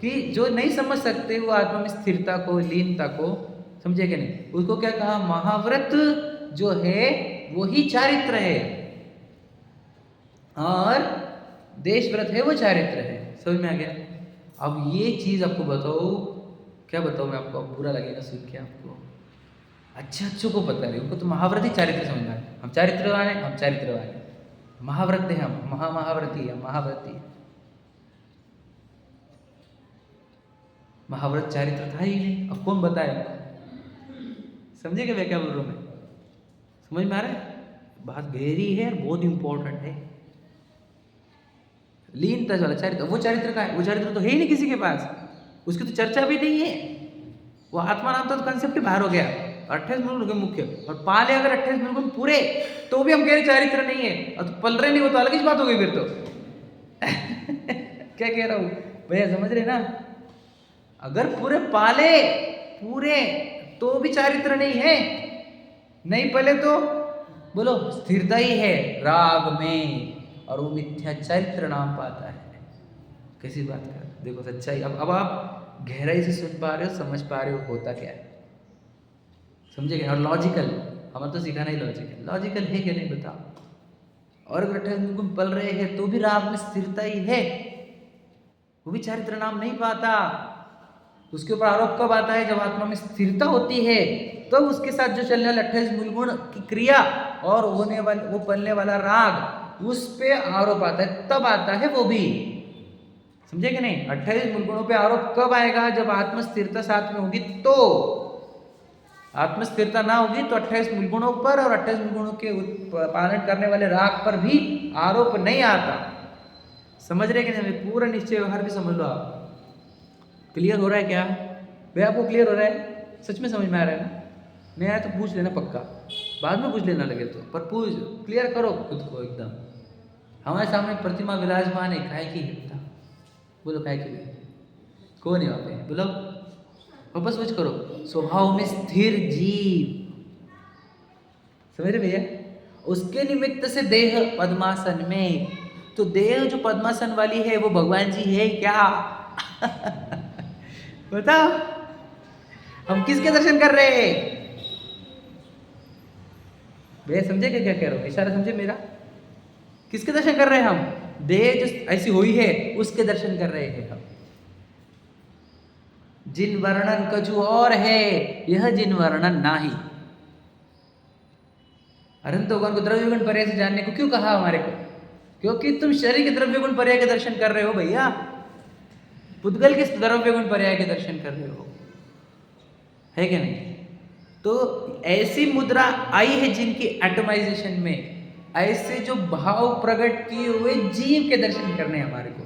कि जो नहीं समझ सकते वो आत्मा में स्थिरता को, लीनता को, समझेगा नहीं, उसको क्या कहा? महाव्रत जो है वो ही चारित्र है, और देश व्रत है वो चारित्र है। समझ में आ गया? अब ये चीज आपको बताओ, क्या बताओ मैं आपको? अब बुरा लगेगा सुन के आपको, अच्छों को पता नहीं, उनको तो महाव्रत ही चारित्र समझ में आए। हम चारित्रवान हैं, हम चारित्रवान हैं, महाव्रत है, हम महाव्रती है, महाव्रती है। महाव्रत चारित्र था ही नहीं, अब कौन बताएगा? समझेगा मैं क्या बोल रहा हूँ? मैं समझ में आ रहा है? बात गहरी है और बहुत इंपॉर्टेंट है। लीनता वाला चारित्र, वो चारित्र का है, वो चारित्र तो है ही नहीं किसी के पास, उसकी तो चर्चा भी नहीं है। वो आत्मा नाम तो कंसेप्ट के बाहर हो गया। 28 मुल्क मुख्य, और पाले अगर 28 मुल्क पूरे, तो भी हम कह रहे चारित्र नहीं है, और तो पल रहे नहीं, वो तो अलग ही बात हो गई फिर तो। क्या कह रहा हूँ भैया, समझ रहे ना? अगर पूरे पाले पूरे तो भी चारित्र नहीं है, नहीं पले तो बोलो स्थिरता ही है राग में, और वो मिथ्या चारित्र नाम पाता है। कैसी बात कर, देखो सच्चाई। अब आप गहराई से सुन पा रहे हो, समझ पा रहे हो होता क्या है, समझेंगे? और लॉजिकल, हमारा तो सिखाना ही लॉजिकल, लॉजिकल है कि नहीं बताओ? और अगर 28 गुण पल रहे हैं तो भी राग में स्थिरता ही है, वो भी चारित्र नाम नहीं पाता। उसके ऊपर आरोप कब आता है? जब आत्मा में स्थिरता होती है, तो उसके साथ जो चलने वाले 28 मूल गुण की क्रिया और होने वाले वो पलने वाला राग, उस पे आरोप आता है, तब आता है वो भी, समझे कि नहीं? 28 मूल गुणों पे आरोप कब आएगा? जब आत्म स्थिरता साथ में होगी। तो आत्म स्थिरता ना होगी तो 28 मूल गुणों पर और 28 मूल गुणों के पालन करने वाले राग पर भी आरोप नहीं आता। समझ रहे कि नहीं? पूरा निश्चय व्यवहार भी समझ लो आप। क्लियर हो रहा है क्या भैया? आपको क्लियर हो रहा है? सच में समझ में आ रहा है ना? नहीं आया तो पूछ लेना पक्का, बाद में पूछ लेना लगे तो, पर पूछ क्लियर करो खुद को एकदम। हमारे सामने प्रतिमा विराजमान है, काय की है? बोलो काय की है? कौन है वहाँ पे? बोलो, वापस सोच करो। स्वभाव में स्थिर जीव, समझ रहे भैया? उसके निमित्त से देह पद्मासन में, तो देह जो पद्मासन वाली है वो भगवान जी है क्या? बताओ, हम किसके दर्शन कर रहे हैं भैया? समझे क्या कह रहा हूँ? इशारा समझे मेरा? किसके दर्शन कर रहे हैं हम? देह जो ऐसी हुई है उसके दर्शन कर रहे हैं हम। जिन वर्णन कछु और है, यह जिन वर्णन नाही। अनंत भगवान को द्रव्य गुण परे से जानने को क्यों कहा हमारे को? क्योंकि तुम शरीर के द्रव्य गुण पर्याय के दर्शन कर रहे हो भैया, पुद्गल के द्रव्य गुण पर्याय के दर्शन कर रहे हो, है क्या नहीं? तो ऐसी मुद्रा आई है जिनकी एटमाइजेशन में ऐसे जो भाव प्रकट किए हुए जीव के दर्शन करने हमारे को।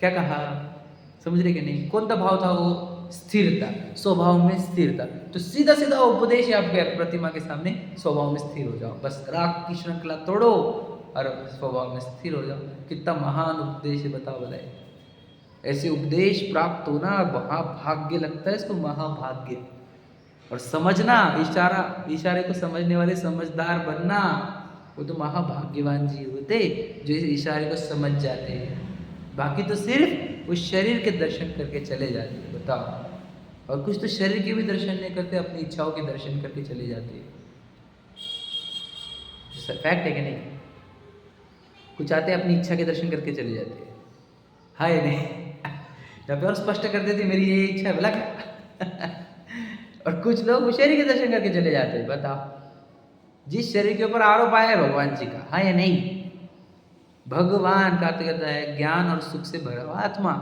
क्या कहा, समझ रहे कि नहीं? कौन सा भाव था वो? स्थिरता, स्वभाव में स्थिरता। तो सीधा सीधा उपदेश है आपके प्रतिमा के सामने, स्वभाव में स्थिर हो जाओ, बस राग की श्रृंखला तोड़ो और स्वभाव में स्थिर हो जाओ। कितना महान उपदेश है, बताओ बताए। ऐसे उपदेश प्राप्त होना महाभाग्य लगता है इसको, महाभाग्य। और समझना, इशारे को समझने वाले समझदार बनना, वो तो महाभाग्यवान जीव होते जो इस इशारे को समझ जाते हैं। बाकी तो सिर्फ उस शरीर के दर्शन करके चले जाते हैं, बताओ। और कुछ तो शरीर के भी दर्शन नहीं करते, अपनी इच्छाओं के दर्शन करके चले जाते हैं। फैक्ट है कि नहीं? कुछ आते हैं अपनी इच्छा के दर्शन करके चले जाते हैं, हाँ या नहीं? या फिर और स्पष्ट कर देते मेरी ये इच्छा है, बोला क्या? और कुछ लोग उस शरीर के दर्शन करके चले जाते हैं, बताओ। जिस शरीर के ऊपर आरोप आया है भगवान जी का, हाँ या नहीं? भगवान का तो कहता है ज्ञान और सुख से भरा हुआ आत्मा,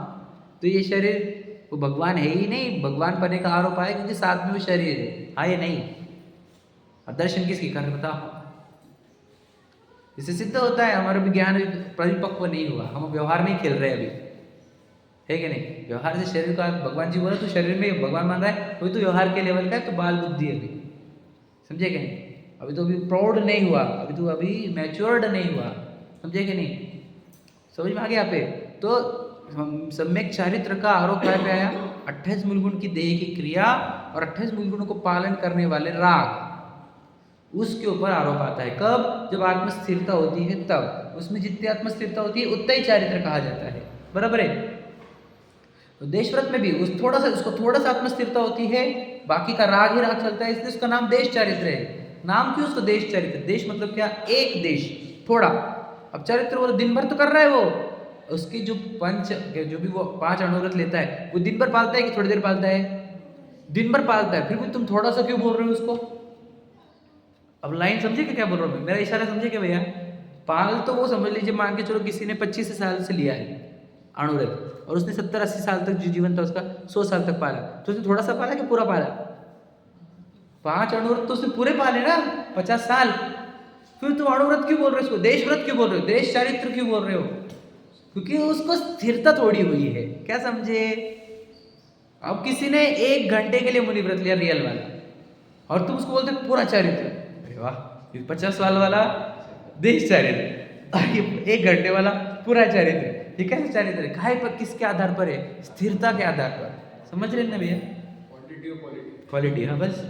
तो ये शरीर वो भगवान है ही नहीं, भगवान पने का आरोप आया क्योंकि साथ में वो शरीर है, हाँ या नहीं? और दर्शन किसकी कर, बताओ। इससे सिद्ध होता है हमारा भी ज्ञान परिपक्व नहीं हुआ, हम व्यवहार में खेल रहे हैं अभी, है कि नहीं? व्यवहार से शरीर का, भगवान जी बोला तो शरीर में भगवान मान रहा है, कोई तो व्यवहार के लेवल का है, तो बाल बुद्धि है अभी, समझे क्या नहीं? अभी तो अभी प्रौढ़ नहीं हुआ, अभी तो अभी मैच्योर्ड नहीं हुआ, समझे कि नहीं? समझ में आ गया पे? तो हम सम्यक चारित्र का आरोप पे आया, 28 मूल गुण की देह की क्रिया और 28 मूल गुणों को पालन करने वाले राग, उसके ऊपर आरोप आता है। कब? जब आत्मस्थिरता होती है तब। उसमें जितनी आत्मस्थिरता होती है उतना ही चारित्र कहा जाता है, बराबर है? तो देशव्रत में भी उसको थोड़ा सा आत्मस्थिरता होती है, बाकी का राग ही राग चलता है, इसलिए उसका नाम देश चारित्र है। नाम क्यों उसको देश चारित्र? देश मतलब क्या? एक देश, थोड़ा। अब चारित्र वो दिन भर तो कर रहा है, वो उसके जो भी वो 5 अनुव्रत लेता है, वो दिन भर पालता है कि थोड़ी देर पालता है? दिन भर पालता है, फिर भी तुम थोड़ा सा क्यों बोल रहे हो उसको? अब लाइन समझे क्या बोल रहा हूँ मैं? मेरा इशारा समझे क्या भैया? पाल तो वो समझ लीजिए, मान के चलो किसी ने 25 साल से लिया है अणुव्रत और उसने 70-80 साल तक जो जीवन था उसका 100 साल तक पाला, तो उसने थोड़ा सा पाला कि पूरा पाला? 5 अणुव्रत तो उसने पूरे पाले ना, 50 साल। फिर तुम अणुव्रत क्यों बोल रहे हो उसको? देशव्रत क्यों बोल रहे हो? देश चारित्र क्यों बोल रहे हो? क्योंकि उसको स्थिरता थोड़ी हुई है, क्या समझे? अब किसी ने 1 घंटे के लिए मुनिव्रत लिया रियल वाला, और तुम उसको बोलते पूरा चारित्र, अरे वाह, 50 साल वाला देश चारित्र, 1 घंटे वाला पूरा चारित्र, ये कैसे चारित्र है? काहे पर, किसके आधार पर है? स्थिरता के आधार पर, समझ रहे ना भैया? क्वांटिटी और क्वालिटी। क्वालिटी, हाँ बस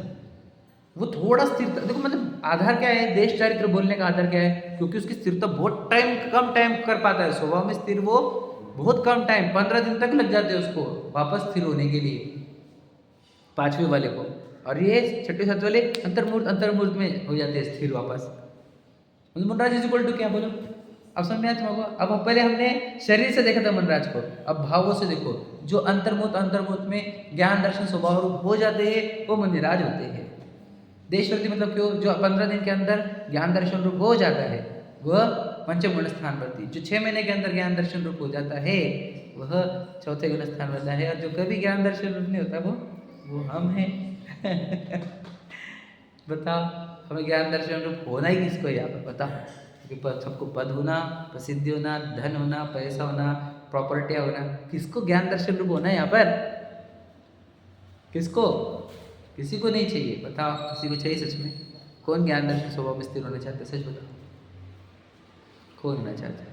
वो थोड़ा स्थिरता, देखो मतलब आधार क्या है? देश चारित्र बोलने का आधार क्या है? क्योंकि उसकी स्थिरता बहुत कम टाइम कर पाता है, स्वभाव में स्थिर वो बहुत कम टाइम, 15 दिन तक लग जाते हैं उसको वापस स्थिर होने के लिए, 5वें वाले को। और ये 6वें 7वें वाले अंतर्मूर्त में हो जाते हैं स्थिर वापस। मनराज इज इक्वल टू क्या बोलो? अब समझ में आया तुमको? अब पहले हमने शरीर से देखा था मनराज को, अब भावों से देखो। जो अंतर्मुत में ज्ञान दर्शन स्वभाव रूप हो जाते हैं वो मनराज होते हैं। देशव्रति मतलब क्यों? जो 15 दिन के अंदर ज्ञान दर्शन रूप हो जाता है वह पंचम गुण स्थान वर्ती, जो 6 महीने के अंदर ज्ञान दर्शन रूप हो जाता है वह 4थे गुण स्थान वर्ता है, और जो कभी ज्ञान दर्शन रूप नहीं होता वो हम हैं। बताओ, हमें ज्ञान दर्शन रूप होना ही किसको है यहाँ पर? बताओ। क्योंकि सबको पद होना, प्रसिद्धि होना, धन होना, पैसा होना, प्रॉपर्टियाँ होना, किसको ज्ञान दर्शन रूप होना है यहाँ पर? किसको? किसी को नहीं चाहिए, बताओ। किसी को चाहिए सच में? कौन ज्ञान दर्शन स्वभाव में स्थिर होना चाहता है? सच बताओ, कौन होना चाहता है?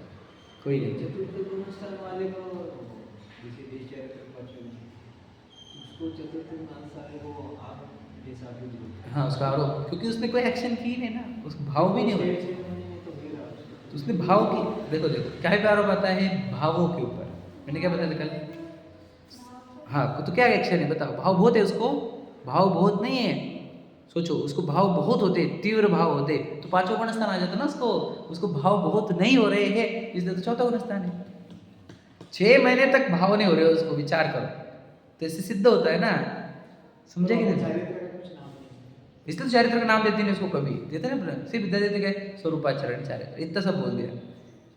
कोई नहीं। चतुर्थ गुणस्थान वाले को जैसे देश चारित्र पांचवें, उसको चतुर्थ गुणस्थान को आप जैसा भी बोलते हैं। हाँ, उसका आरोप, क्योंकि उसने कोई एक्शन की नहीं ना, उसको भाव भी नहीं हुआ। तो उसने भाव की, देखो क्या पे आरोप आता है? भावों के ऊपर। मैंने क्या बताया कल? हाँ, तो क्या एक्शन है बताओ? भाव बहुत है उसको, भाव बहुत नहीं है। सोचो, उसको भाव बहुत होते, तीव्र भाव होते, तो 5वां गुण स्थान आ जाता ना उसको भाव बहुत नहीं हो रहे हैं, इसलिए तो 4था गुण स्थान है। 6 महीने तक भाव नहीं हो रहे, उसको विचार करो, तो इससे सिद्ध होता है ना, समझे कि नहीं? इसलिए तो चारित्र का नाम देते नहीं उसको, कभी देते ना, सिर्फ दे देते गए स्वरूपाचरण चारित्र, इतना सब बोल दिया।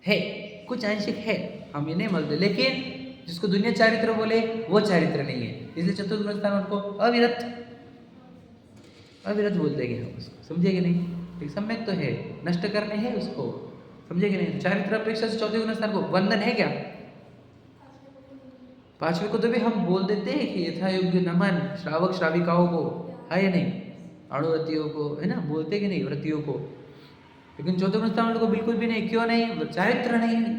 है, कुछ आंशिक है, हम ये नहीं बोलते, लेकिन जिसको दुनिया चारित्र बोले वो चारित्र नहीं है, इसलिए चतुर्थ गुण स्थान को अविरत अविरत बोलते हैं हम उसको, समझे कि नहीं? एक सम्यक तो है, नष्ट करने है उसको, समझे कि नहीं? चारित्र अपेक्षा से चौथे गुण स्थान को वंदन है क्या? पांचवे को तो भी हम बोल देते हैं कि यथा योग्य नमन श्रावक श्राविकाओं को, है या नहीं? अणुव्रतियों को, है ना, बोलते कि नहीं, व्रतियों को, लेकिन चौथे गुण स्थान वाले को बिल्कुल भी नहीं। क्यों नहीं? चारित्र नहीं है।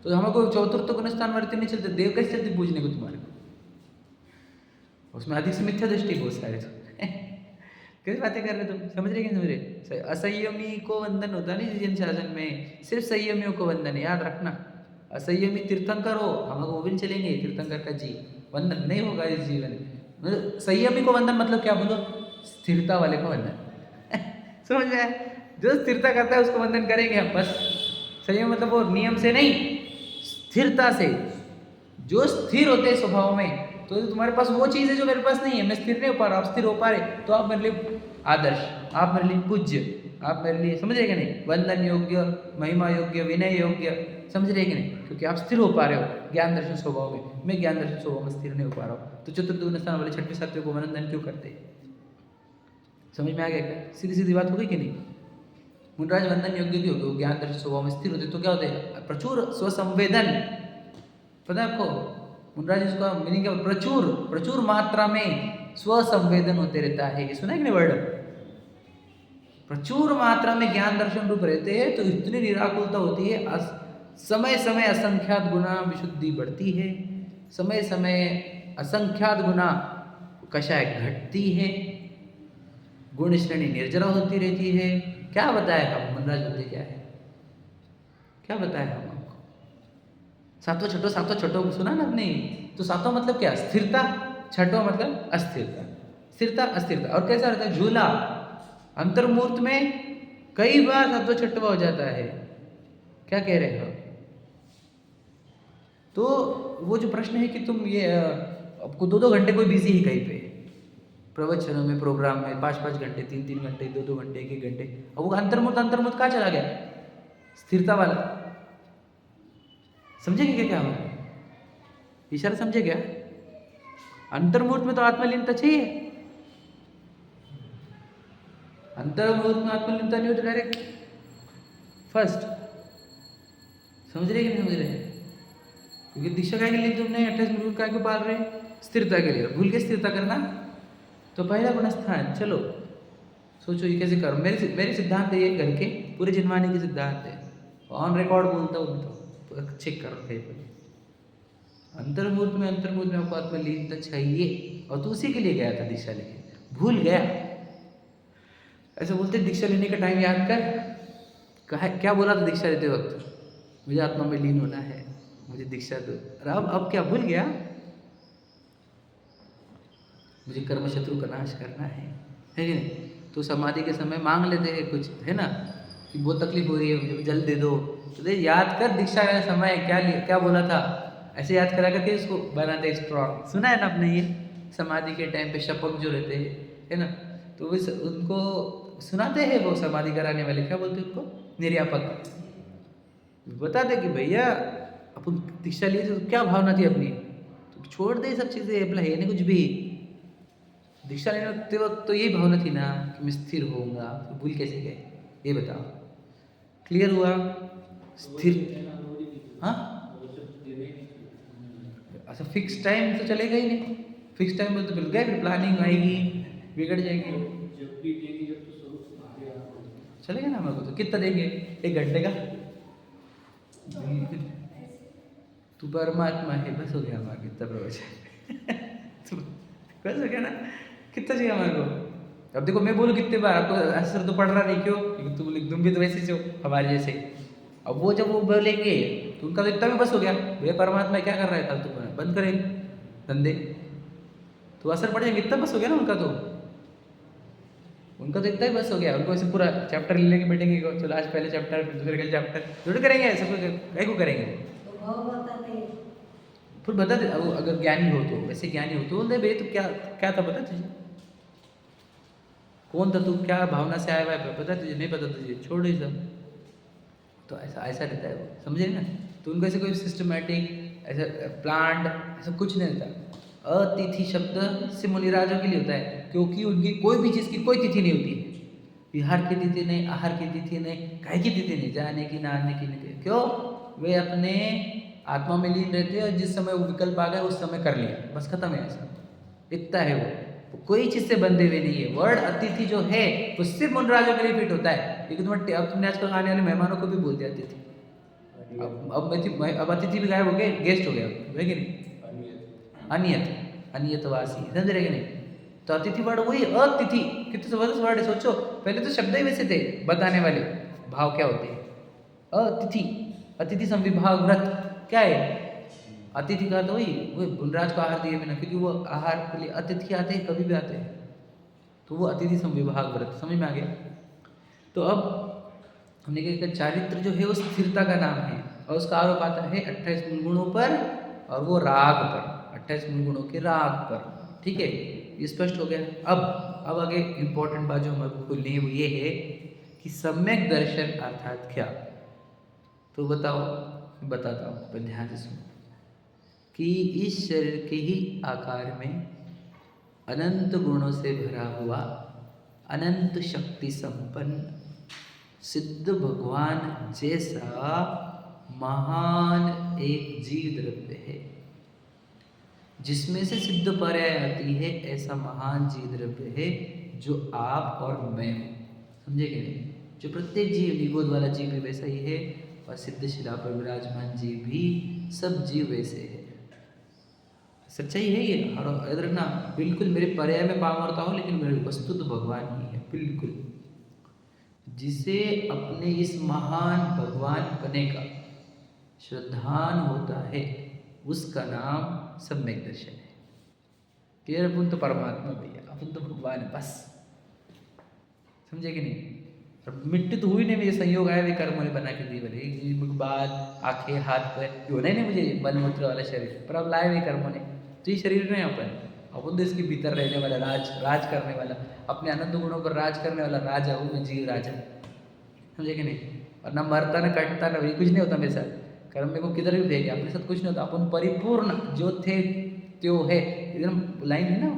तो हमको चतुर्थ गुण स्थान वर्ती नहीं चलते, देव कैसे चलते पूजने को तुम्हारे को? उसमें अधिक से मिथ्या दृष्टि बहुत सारे तो कैसे बातें कर रहे तुम, समझ रहे क्या? समझ रहे? असंयमी को वंदन होता नहीं जिन शासन में, सिर्फ संयमियों को वंदन है, याद रखना। असंयमी तीर्थंकर हो, हम लोग वो भी नहीं चलेंगे, तीर्थंकर का जी वंदन नहीं होगा इस जीवन में। मतलब संयमी को वंदन मतलब क्या बोलो? स्थिरता वाले को वंदन समझ में आया? जो स्थिरता करता है उसको वंदन करेंगे हम, बस। संयम मतलब वो नियम से नहीं, स्थिरता से। जो स्थिर होते हैं स्वभाव में, तो तुम्हारे पास वो चीज़ है जो मेरे पास नहीं है, मैं स्थिर नहीं हो पा रहा, आप स्थिर हो पा रहे, तो आप मेरे लिए आदर्श, आप मेरे लिए पूज्य, आप मेरे लिए, समझ रहे कि नहीं, वंदन योग्य, महिमा योग्य, विनय योग्य, समझ रहे कि नहीं? क्योंकि आप स्थिर हो पा रहे हो ज्ञान दर्शन स्वभाव में, मैं ज्ञान दर्शन स्वभाव में स्थिर नहीं हो पा रहा हूँ। तो चतुर्थ गुण स्थान वाले छठवें सातवें को वंदन क्यों करते हैं? समझ में आ गया क्या? सीधी सीधी बात हो गई कि नहीं? मुनराज वंदन योग्य क्यों? क्योंकि ज्ञान दर्शन स्वभाव में स्थिर होते, तो क्या होते हैं? प्रचुर स्वसंवेदन, पता है आपको मुनराज इसका मीनिंग क्या? प्रचुर प्रचुर मात्रा में स्वसंवेदन होते रहता है। ये सुना है कि नहीं वर्ड? प्रचुर मात्रा में ज्ञान दर्शन रूप रहते हैं, तो इतनी निराकुलता होती है, समय समय असंख्यात गुना विशुद्धि बढ़ती है, समय समय असंख्यात गुना कषाय घटती है, गुण श्रेणी निर्जरा होती रहती है। क्या बताया हम? मुनराज होते क्या है? क्या बताया हम आपको? सातों छठो, सातों छठो सुना ना आपने? तो सातों मतलब क्या? स्थिरता, छठो मतलब अस्थिरता, स्थिरता अस्थिरता। और कैसा रहता है? झूला अंतर्मूर्त में कई बार सातों छठवा हो जाता है। क्या कह रहे हो? तो वो जो प्रश्न है कि तुम ये आपको 2-2 घंटे कोई बिजी है कहीं पे, प्रवचनों में, प्रोग्राम में 5-5 घंटे, 3-3 घंटे, 2-2 घंटे, 1-1 घंटे, अब वो अंतर्मुक्त अंतर्मुक्त कहाँ चला गया? स्थिरता वाला। समझेंगे क्या क्या हुआ? इशारा समझे क्या? अंतर्मुहूर्त में तो आत्मलीनता चाहिए, अंतर्मुहूर्त में आत्मलीनता नहीं हो तो डायरेक्ट फर्स्ट। समझ रहे कि नहीं समझ रहे? क्योंकि दीक्षा क्या के लिए तुमने 28 मिनट क्या क्यों पाल रहे? स्थिरता के लिए। भूल के स्थिरता करना, तो पहला गुण स्थान। चलो सोचो ये कैसे करो। मेरे सिद्धांत है ये, घर के पूरे जिनवानी के सिद्धांत है, ऑन रिकॉर्ड बोलता हूँ, तो चेक करो कहीं पर। अंतर्मुहूर्त में आपको आत्मलीनता चाहिए, और तो उसी के लिए गया था दीक्षा लेके, भूल गया। ऐसे बोलते दीक्षा लेने का टाइम याद कर, कहा क्या बोला था दीक्षा लेते वक्त? मुझे आत्मा में लीन होना है, मुझे दीक्षा दो। अब क्या भूल गया? मुझे कर्म शत्रु का नाश करना है कि नहीं? तो समाधि के समय मांग लेते हैं कुछ, है ना, कि बहुत तकलीफ हो रही है, मुझे जल दे दो। तो दे याद कर दीक्षा का समय क्या बोला था, ऐसे याद करा करके उसको बनाते स्ट्रॉन्ग। सुना है ना आपने ये? समाधि के टाइम पे शपथ जो रहते हैं, है ना, तो उनको सुनाते हैं वो समाधि कराने वाले, क्या बोलते हैं उनको? निर्यापक। बता दे कि भैया अपन दीक्षा लिए तो क्या भावना थी अपनी, तो छोड़ दे सब चीज़ें, अपना है नहीं कुछ भी। दीक्षा लेने वक्त तो यही भावना थी ना कि मैं स्थिर होऊंगा, तो भूल कैसे गए ये बताओ? क्लियर हुआ? स्थिर, हाँ, अच्छा फिक्स टाइम तो चलेगा ही नहीं। फिक्स टाइम में तो फिर गए, फिर प्लानिंग आएगी, बिगड़ जाएगी। चलेगा ना हमारे को? तो कितना देंगे? 1 घंटे का? तू परमात्मा है, बस हो गया हमारा कितना प्रवचन बस हो गया ना, कितना चाहिए हमारे को? अब देखो मैं बोलूँ कितने बार, आपको असर तो पड़ रहा नहीं, क्यों? क्योंकि तुम भी तो वैसे हो हमारे जैसे। अब वो जब वो बोलेंगे तो उनका तो इतना भी बस हो गया, भैया परमात्मा क्या कर रहा है, फालतू तो बंद करें धंधे, तो असर पड़ जाएंगे। इतना बस हो गया ना उनका तो इतना ही बस हो गया। उनको ऐसे पूरा चैप्टर ले लेके बैठेंगे, चलो आज पहले चैप्टर, फिर दूसरे चैप्टर थोड़ी करेंगे, ऐसा कहीं को करेंगे? फिर बता दे, अगर ज्ञानी हो तो, वैसे ज्ञानी हो तो बोल दे भाई तो क्या था पता तुझे? कौन था तू? क्या भावना से आया हुआ है पता तुझे? नहीं पता तुझे? छोड़ ही सब, तो ऐसा ऐसा रहता है वो, समझे ना। तो उनको ऐसे कोई सिस्टमेटिक ऐसा प्लांट ऐसा कुछ नहीं रहता। अतिथि शब्द से मुनिराजों के लिए होता है, क्योंकि उनकी कोई भी चीज़ की कोई तिथि नहीं होती है। विहार की तिथि नहीं, आहार की तिथि नहीं, काहे की तिथि नहीं, जाने की नहाने की नहीं। क्यों? वे अपने आत्मा में लीन रहते हैं और जिस समय वो विकल्प आ गया उस समय कर लिया, बस खत्म है। ऐसा इतना है वो कोई चीज़ से बंधे हुए नहीं है। वर्ड अतिथि जो है वो सिर्फ मुनिराजों के लिए फिट होता है, लेकिन तुमने आजकल आने वाले मेहमानों को भी बोलते अतिथि। अब अतिथि भी गायब हो गए, गेस्ट हो गया, है कि नहीं? अनियतवासी, समझ रहे कि नहीं? तो अतिथि वर्ड वही अतिथि, कितने जबरदस्त वर्ड है। सोचो, पहले तो शब्द ही वैसे थे बताने वाले भाव क्या होते हैं। अतिथि, अतिथि संविभाग व्रत क्या है? अतिथि का तो वही बुनराज को आहार दिए बिना, क्योंकि वो आहार के लिए अतिथि आते हैं, कभी भी आते हैं, तो वो अतिथि संविभाग व्रत, समझ में आ गया। तो अब हमने क्या कहा, चारित्र जो है वो स्थिरता का नाम है और उसका आरोप आता है 28 मूल गुणों पर और वो राग पर, 28 मूल गुणों के राग पर। ठीक है, ये स्पष्ट हो गया। अब आगे इंपॉर्टेंट बात जो हमारे को खोलनी है वो ये है कि सम्यक दर्शन अर्थात क्या। तो बताओ, बताता हूँ, पर ध्यान से सुनो कि इस शरीर के ही आकार में अनंत गुणों से भरा हुआ, अनंत शक्ति संपन्न सिद्ध भगवान जैसा महान एक जीव द्रव्य है, जिसमें से सिद्ध पर्याय आती है, ऐसा महान जीव द्रव्य है जो आप और मैं हूँ। समझे कि नहीं? जो प्रत्येक जीव, निगोद वाला जीव भी वैसा ही है और सिद्ध शिला पर विराजमान जीव भी, सब जीव वैसे है। सच्चाई है ये, और याद रखना, बिल्कुल मेरे पर्याय में पाम करता हूँ, लेकिन मेरे वस्तु तो भगवान ही है, बिल्कुल। जिसे अपने इस महान भगवान बने का श्रद्धान होता है, उसका नाम सम्यक दर्शन है। कि यार अपन तो परमात्मा भैया, अपन तो भगवान है, बस। समझे कि नहीं? और मिट्टी तो हुई नहीं, मुझे संयोग आया वे कर्म ने बना के दी बोले बाद आंखें हाथ पैर होना ही नहीं मुझे मलमूत्र वाला शरीर, पर अब लाए हुए कर्मों ने, तो ये शरीर नहीं अपन तो इसके भीतर रहने वाला, राज करने वाला, अपने आनंद गुणों पर राज करने वाला राजा हूँ मैं, जीव राजा। समझे कि नहीं? और ना मरता ना कटता ना, वही कुछ नहीं होता मेरे साथ। कर्म मेरे को किधर भी भेजे, अपने साथ कुछ नहीं होता। अपन परिपूर्ण जो थे त्यो है। एकदम लाइन है ना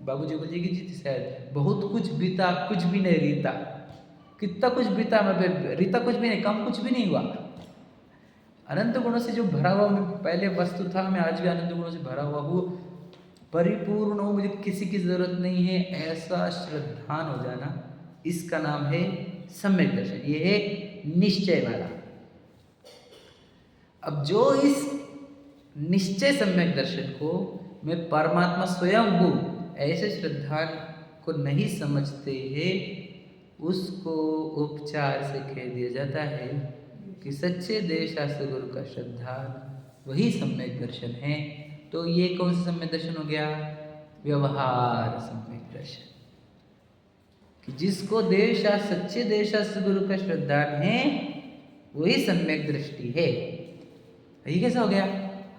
बाबू जी बोल जी की जी शायद, बहुत कुछ बीता कुछ भी नहीं रीता। कितना कुछ बीता, मैं रीता कुछ भी नहीं, कम कुछ भी नहीं हुआ। अनंत गुणों से जो भरा हुआ मैं पहले वस्तु था, मैं आज भी अनंत गुणों से भरा हुआ हूँ, परिपूर्ण हूँ, मुझे किसी की जरूरत नहीं है, ऐसा श्रद्धान हो जाना, इसका नाम है सम्यक दर्शन। ये है निश्चय वाला। अब जो इस निश्चय सम्यक दर्शन को मैं परमात्मा स्वयं हूँ ऐसे श्रद्धान को नहीं समझते हैं, उसको उपचार से कह दिया जाता है कि सच्चे देव शास्त्र गुरु का श्रद्धान वही सम्यक दर्शन है। तो ये कौन सा सम्यक दर्शन हो गया? व्यवहार सम्यक दर्शन। कि जिसको देव शास्त्र, सच्चे देव शास्त्र गुरु का श्रद्धान है वही सम्यक दृष्टि है। ये कैसा हो गया?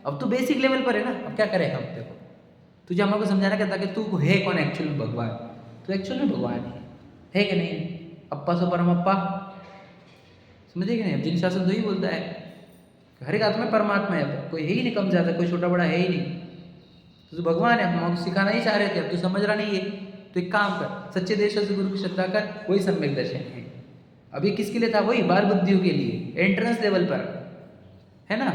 अब तो बेसिक लेवल पर है ना। अब क्या करें हम? देखो, तुझे हमारे को समझाना क्या था कि तू है कौन एक्चुअल में? भगवान। तो एक्चुअल में भगवान है कि नहीं? अप्पा सो परम अप्पा, समझे कि नहीं? अब जिन शासन तो ही बोलता है हर एक आत्मा परमात्मा है, कोई है ही नहीं कम ज्यादा, कोई छोटा बड़ा है ही नहीं। तो भगवान है, हम हमको सिखाना ही चाह रहे थे, अब तू समझ रहा नहीं है, तो एक काम कर, सच्चे देव शास्त्र गुरु की श्रद्धा कर, वही सम्यक दर्शन है। अभी किसके लिए था? वही बाल बुद्धियों के लिए, एंट्रेंस लेवल पर है ना,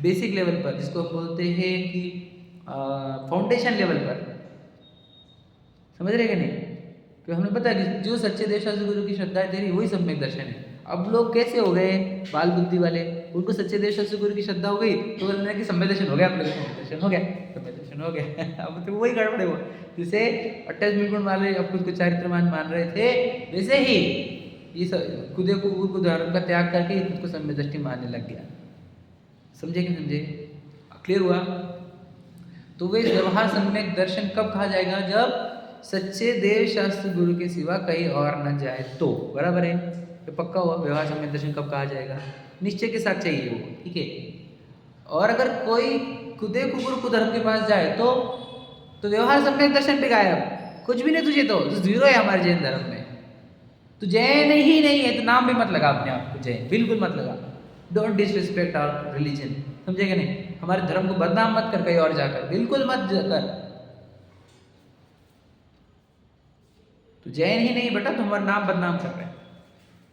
बेसिक लेवल पर, जिसको बोलते हैं कि फाउंडेशन लेवल पर। समझ रहे कि नहीं? तो हमने बताया कि जो सच्चे देव शास्त्र गुरु की श्रद्धा है तेरी, वही सम्यक दर्शन है। अब लोग कैसे हो गए? बाल बुद्धि वाले, उनको सच्चे देव शास्त्र गुरु की श्रद्धा हो गई तो बोलने कि सम्यक दर्शन हो गया, अपने सम्यक दर्शन हो गया, सम्यक दर्शन हो गया। अब तो वही गड़बड़ है वो, जैसे 28 मूल गुण वाले अब खुद को चारित्रमान मान रहे थे, वैसे ही ये खुदे को धारण का त्याग करके खुद को सम्यक दृष्टि मानने लग गया। समझे कि समझे? क्लियर हुआ? तो वे व्यवहार सम्यक दर्शन कब कहा जाएगा? जब सच्चे देव शास्त्र गुरु के सिवा कहीं और न जाए तो। बराबर है, तो पक्का हुआ। व्यवहार सम्यक दर्शन कब कहा जाएगा? निश्चय के साथ चाहिए वो, ठीक है। और अगर कोई खुदे गुरु को धर्म के पास जाए तो व्यवहार सम्यक दर्शन पे गायब, कुछ भी नहीं तुझे, तो जीरो है हमारे जैन धर्म में। तो जैन ही नहीं है तो नाम भी मत लगा अपने आप को जैन, बिल्कुल मत लगा। डोंट डिसरिस्पेक्ट आवर रिलीजन, समझेगा नहीं? हमारे धर्म को बदनाम मत कर कहीं और जाकर, बिल्कुल मत कर। तो जैन ही नहीं बेटा, तो हमारा नाम बदनाम कर रहा है।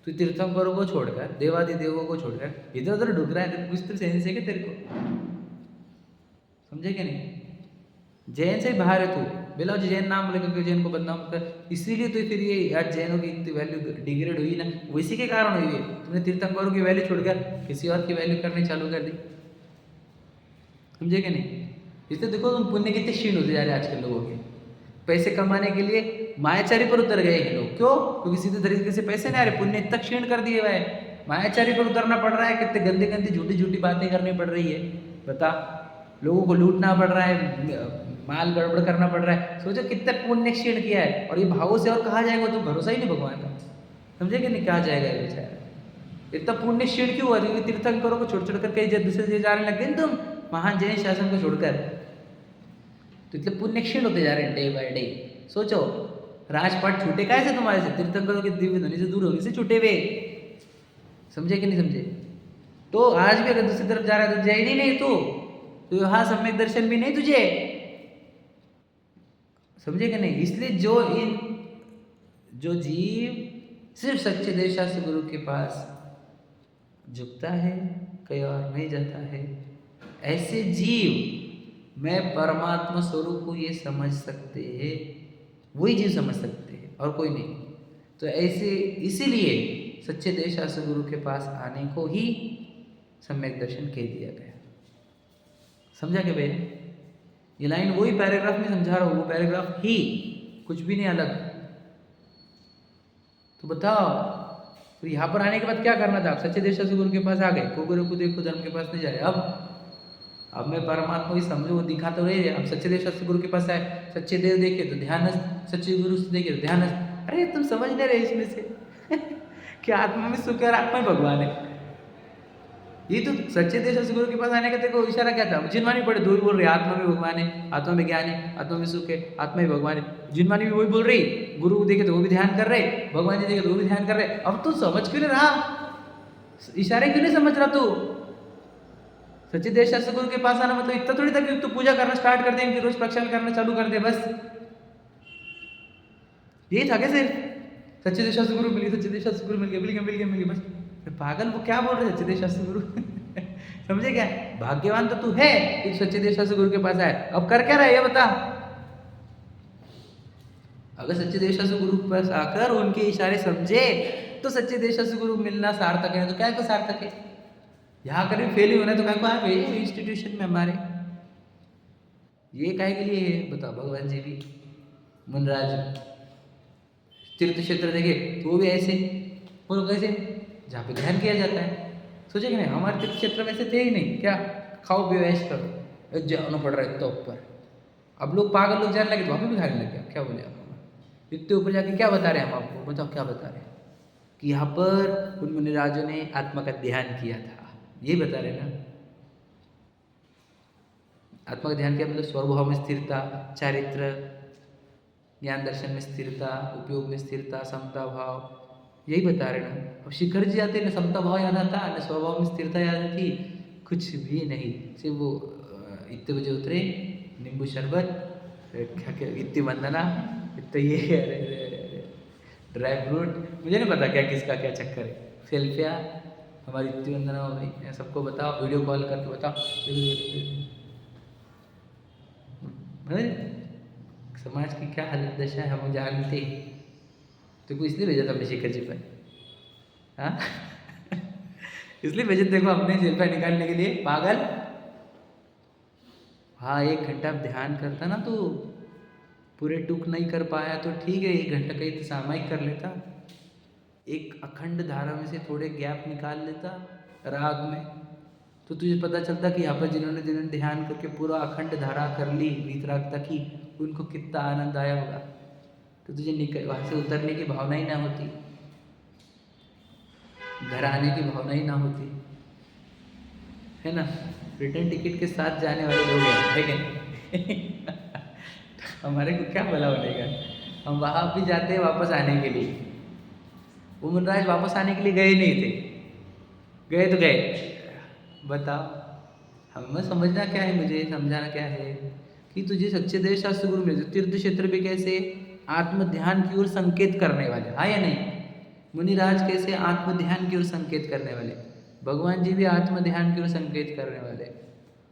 तो तीर्थंकरों को छोड़कर, देवादि देवों को छोड़कर इधर उधर ढुक रहा है, तो कुछ तो सेंस है क्या तेरे को? समझे क्या नहीं? जैन से ही बाहर है तू, बिला जैन नाम लेकर के जैन को बदनाम कर, इसीलिए तो फिर ये आज जैनों की इतनी वैल्यू डिग्रेड हुई ना, उसी के कारण हुई है। तुमने तीर्थंकरों की वैल्यू छोड़कर किसी और की वैल्यू करनी चालू कर दी, समझे क्या नहीं? इसलिए देखो तुम पुण्य कितने क्षीण होते जा रहे हैं आजकल लोगों के। पैसे कमाने के लिए मायाचारी पर उतर गए हैं लोग, क्यों? क्योंकि सीधे तरीके से पैसे नहीं आ रहे, पुण्य इतना क्षीण कर दिए हुए है, मायाचारी पर उतरना पड़ रहा है। कितने गंदे गंदी झूठी झूठी बातें करनी पड़ रही है, बता। लोगों को लूटना पड़ रहा है, माल गड़बड़ करना पड़ रहा है। सोचो कितने पुण्य क्षीण किया है, और ये भावों से और कहा जाएगा, तो भरोसा ही नहीं भगवान का, समझे कि नहीं? कहा जाएगा ये बेचारा इतना पुण्य क्षीण क्यों हुआ? क्योंकि तीर्थंकरों को छोड़ छोड़ कर कई दूसरे से जाने लग गए तुम, महान जैन शासन को छोड़कर, तो इतने पुण्य क्षीण होते जा रहे हैं डे बाय डे। सोचो राजपाट छूटे कैसे तुम्हारे से? तीर्थंकरों के दिव्य ध्वनि से दूर होने से छूटे हुए, समझे कि नहीं समझे? तो आज भी अगर दूसरी तरफ जा रहा है तो जैन ही नहीं तो यहाँ सम्यक दर्शन भी नहीं तुझे, समझे कि नहीं? इसलिए जो जीव सिर्फ सच्चे देशास्त्र गुरु के पास झुकता है, कहीं और नहीं जाता है, ऐसे जीव मैं परमात्मा स्वरूप को ये समझ सकते हैं, वही जीव समझ सकते हैं और कोई नहीं। तो ऐसे इसीलिए सच्चे देशास्त्र गुरु के पास आने को ही सम्यक दर्शन कह दिया गया। समझा क्या भैया? ये लाइन वही पैराग्राफ में समझा रहा हूँ, वो पैराग्राफ ही, कुछ भी नहीं अलग। तो बताओ तो यहाँ पर आने के बाद क्या करना था? आप सच्चे देशास्त्र गुरु के पास आ गए, को गुरु को देखो धर्म के पास नहीं जा रहे। अब मैं परमात्मा ही समझो, वो दिखा तो रहे। अब सच्चे देशास्त्र गुरु के पास आए, सच्चे देव देखे तो ध्यानस्थ, सच्चे गुरु से देखे तो ध्यानस्थ। अरे तुम समझ नहीं रहे इसमें से कि आत्मा में सुख है और आत्मा ही भगवान है। ये तो सच्चे देशास्त्र गुरु के पास आने का देखो इशारा क्या था? जिनवानी पड़े दूर बोल रहे आत्मा में भगवान है, आत्मा में ज्ञान है, आत्मा में सुख है, आत्मा ही भगवान है। जिनवानी भी वही बोल रही, गुरु को देखे तो वो भी ध्यान कर रहे, भगवान जी देखे तो वो भी ध्यान कर रहे। अब तू समझ क्यों नहीं रहा? इशारे क्यों नहीं समझ रहा तू? सच्चे देशास्त्र गुरु के पास आना मतलब इतना थोड़ी था कि तू पूजा करना स्टार्ट कर दे, इनकी रोज प्रक्षालन करना चालू कर दे, बस यही था क्या? सिर्फ सच्चे देशास्त्र गुरु मिल गए, सच्चे देशास्त्र गुरु मिल गए, बस। पागल, वो क्या बोल रहे सच्चे देशास्त्र गुरु समझे क्या? भाग्यवान तो तू है कि सच्चे देशास्त्र गुरु के पास आए। अब कर क्या रहा है ये बता? अगर सच्चे देशास्त्र गुरु के पास आकर उनके इशारे समझे तो सच्चे देशास्त्र गुरु मिलना सार्थक है, तो क्या को सार्थक है? यहाँ करीब फेल ही होना तो क्या है इंस्टीट्यूशन में हमारे, ये काहे के लिए है बताओ? भगवान जी भी मुनराज तीर्थ क्षेत्र देखे तो वो भी ऐसे, बोलो कैसे? जहाँ पे ध्यान किया जाता है। सोचे कि नहीं हमारे तीर्थ क्षेत्र में से थे ही नहीं क्या? खाओ पियो ऐश करो, जाना पड़ रहा है इतना ऊपर। अब लोग पागल लोग जाने लगे तो वहाँ पे भी खाने लग गया। क्या बोले आप? इतने ऊपर जाके क्या बता रहे हैं हम आपको? बताओ क्या बता रहे हैं? कि यहाँ पर उन मुनिराजों ने आत्मा का ध्यान किया था, ये बता रहे ना। आत्मा का ध्यान किया मतलब स्वभाव में स्थिरता, चारित्र, ज्ञान दर्शन में स्थिरता, उपयोग में स्थिरता, समता भाव, यही बता रहे ना। अब शिखर जी आते ना समता भाव याद आता, न स्वभाव में स्थिरता याद आती, कुछ भी नहीं। सिर्फ वो इतने बजे उतरे, नींबू शरबत, इतनी वंदना, इतने ये ड्राई फ्रूट, मुझे नहीं पता क्या किसका क्या चक्कर है। सेल्फिया हमारी इतनी वंदना हो गई, सबको बताओ, वीडियो कॉल करके बताओ। समाज की क्या हालत दशा है हम जानते। तो को इसलिए भेजा था हमने शिखर जी पर, हाँ इसलिए भेजे देखो हमने सेल्फिया निकालने के लिए, पागल। हाँ 1 घंटा ध्यान करता ना तो पूरे टुक नहीं कर पाया तो ठीक है, 1 घंटा कहीं तो सामायिक कर लेता, एक अखंड धारा में से थोड़े गैप निकाल लेता राग में, तो तुझे पता चलता कि यहाँ पर जिन्होंने ध्यान करके पूरा अखंड धारा कर ली वीतराग तक ही, उनको कितना आनंद आया होगा। तो तुझे वहाँ से उतरने की भावना ही ना होती, घर आने की भावना ही ना होती, है ना। रिटर्न टिकट के साथ जाने वाले लोग हैं कि नहीं हमारे को क्या भला होने का, हम वहाँ भी जाते हैं वापस आने के लिए। वो मुनिराज वापस आने के लिए गए नहीं थे, गए तो गए। बताओ, हमें समझना क्या है, मुझे समझाना क्या है कि तुझे सच्चे देव शास्त्र गुरु मिले। तीर्थ क्षेत्र भी कैसे आत्म ध्यान की ओर संकेत करने वाले, हाँ या नहीं? मुनिराज कैसे आत्म ध्यान की ओर संकेत करने वाले, भगवान जी भी आत्म ध्यान की ओर संकेत करने वाले।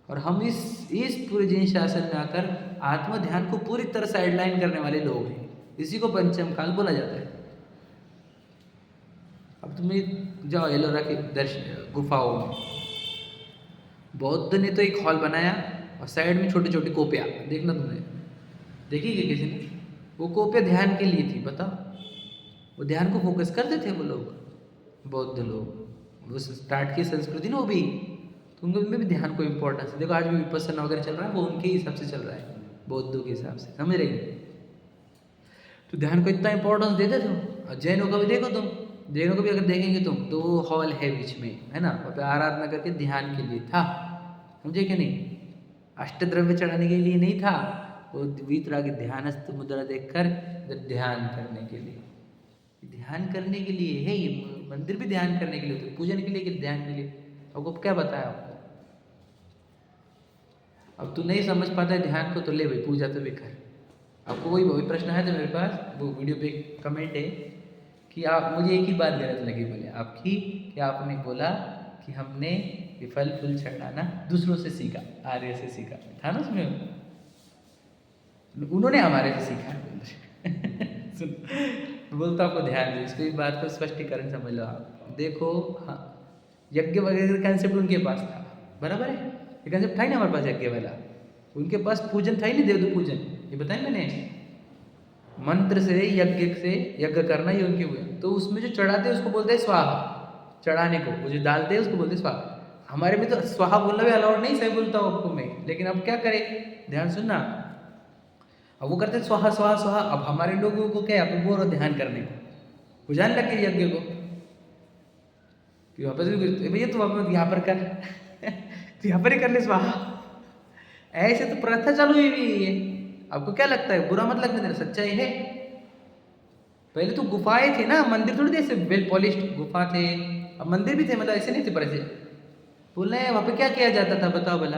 और हम इस पूरे जिन शासन में आकर आत्म ध्यान को पूरी तरह साइडलाइन करने वाले लोग हैं। इसी को पंचम काल बोला जाता है। अब तुम्हें जाओ एलोरा के दर्शन गुफाओं में, बौद्ध ने तो एक हॉल बनाया और साइड में छोटी छोटी कोपियाँ, देखना तुमने देखी क्या किसी ने? वो कोपियाँ ध्यान के लिए थी, बताओ। वो ध्यान को फोकस करते थे वो लोग, बौद्ध लोग। वो स्टार्ट की संस्कृति ना वो भी, तो उनमें भी ध्यान को इम्पोर्टेंस है। देखो आज भी विपस्सना वगैरह चल रहा है, वो उनके हिसाब से चल रहा है, बौद्धों के हिसाब से, समझ रहे? तो ध्यान को इतना इम्पोर्टेंस देते थे। और जैनों का भी देखो तुम, जैनों को भी अगर देखेंगे तुम तो वो हॉल है बीच में, है ना, वहाँ पे आराधना करके ध्यान के लिए था, समझे कि नहीं? अष्टद्रव्य चढ़ाने के लिए नहीं था, वो वीतरागी ध्यानस्थ मुद्रा देखकर ध्यान करने के लिए, ध्यान करने के लिए है ये मंदिर भी, ध्यान करने के लिए होते, पूजन के लिए कि ध्यान के लिए? आपको क्या बताया आपको? अब तू नहीं समझ पाता है ध्यान को, तो ले भाई पूजा तो भी कर। आपको वही प्रश्न है तो मेरे पास वो वीडियो पे कमेंट है कि आप, मुझे एक ही बात गलत लगी बोले आपकी, कि आपने बोला कि हमने ये फल फूल चढ़ाना दूसरों से सीखा, आर्य से सीखा था ना उसमें, उन्होंने हमारे से सीखा सुन, बोलता आपको ध्यान दो, इसको इस बात को स्पष्टीकरण समझ लो आप। देखो हाँ, यज्ञ वगैरह का कंसेप्ट उनके पास था, बराबर है, ये कंसेप्ट था ही ना हमारे पास यज्ञ वाला, उनके पास पूजन था ही नहीं, देव पूजन, ये बताया मैंने, मंत्र से यज्ञ करना ही उनके हुए। तो उसमें जो चढ़ाते हैं उसको बोलते हैं स्वाहा, चढ़ाने को वो जो डालते हैं उसको बोलते हैं स्वाहा। हमारे में तो स्वाहा बोलना भी अलाउड नहीं, सही बोलता हूँ आपको मैं, लेकिन अब क्या करें, ध्यान सुनना। अब वो करते हैं स्वाहा स्वाहा स्वाहा, अब हमारे लोगों को क्या है, बोल रहे ध्यान करने को, वो जान लग गए यज्ञ को, वापस भी भैया तू वापस यहाँ पर कर तो यहाँ पर ही कर ले स्वाहा, ऐसे तो प्रथा चालू हुई भी है। आपको क्या लगता है, बुरा मत लगने देना, सच्चाई है। पहले तो गुफाएं थे ना, मंदिर थोड़ी थे ऐसे वेल पॉलिश्ड गुफा थे, अब मंदिर भी थे, मतलब ऐसे नहीं थे, पर ऐसे बोल रहे हैं। वहाँ पे क्या किया जाता था बताओ भला?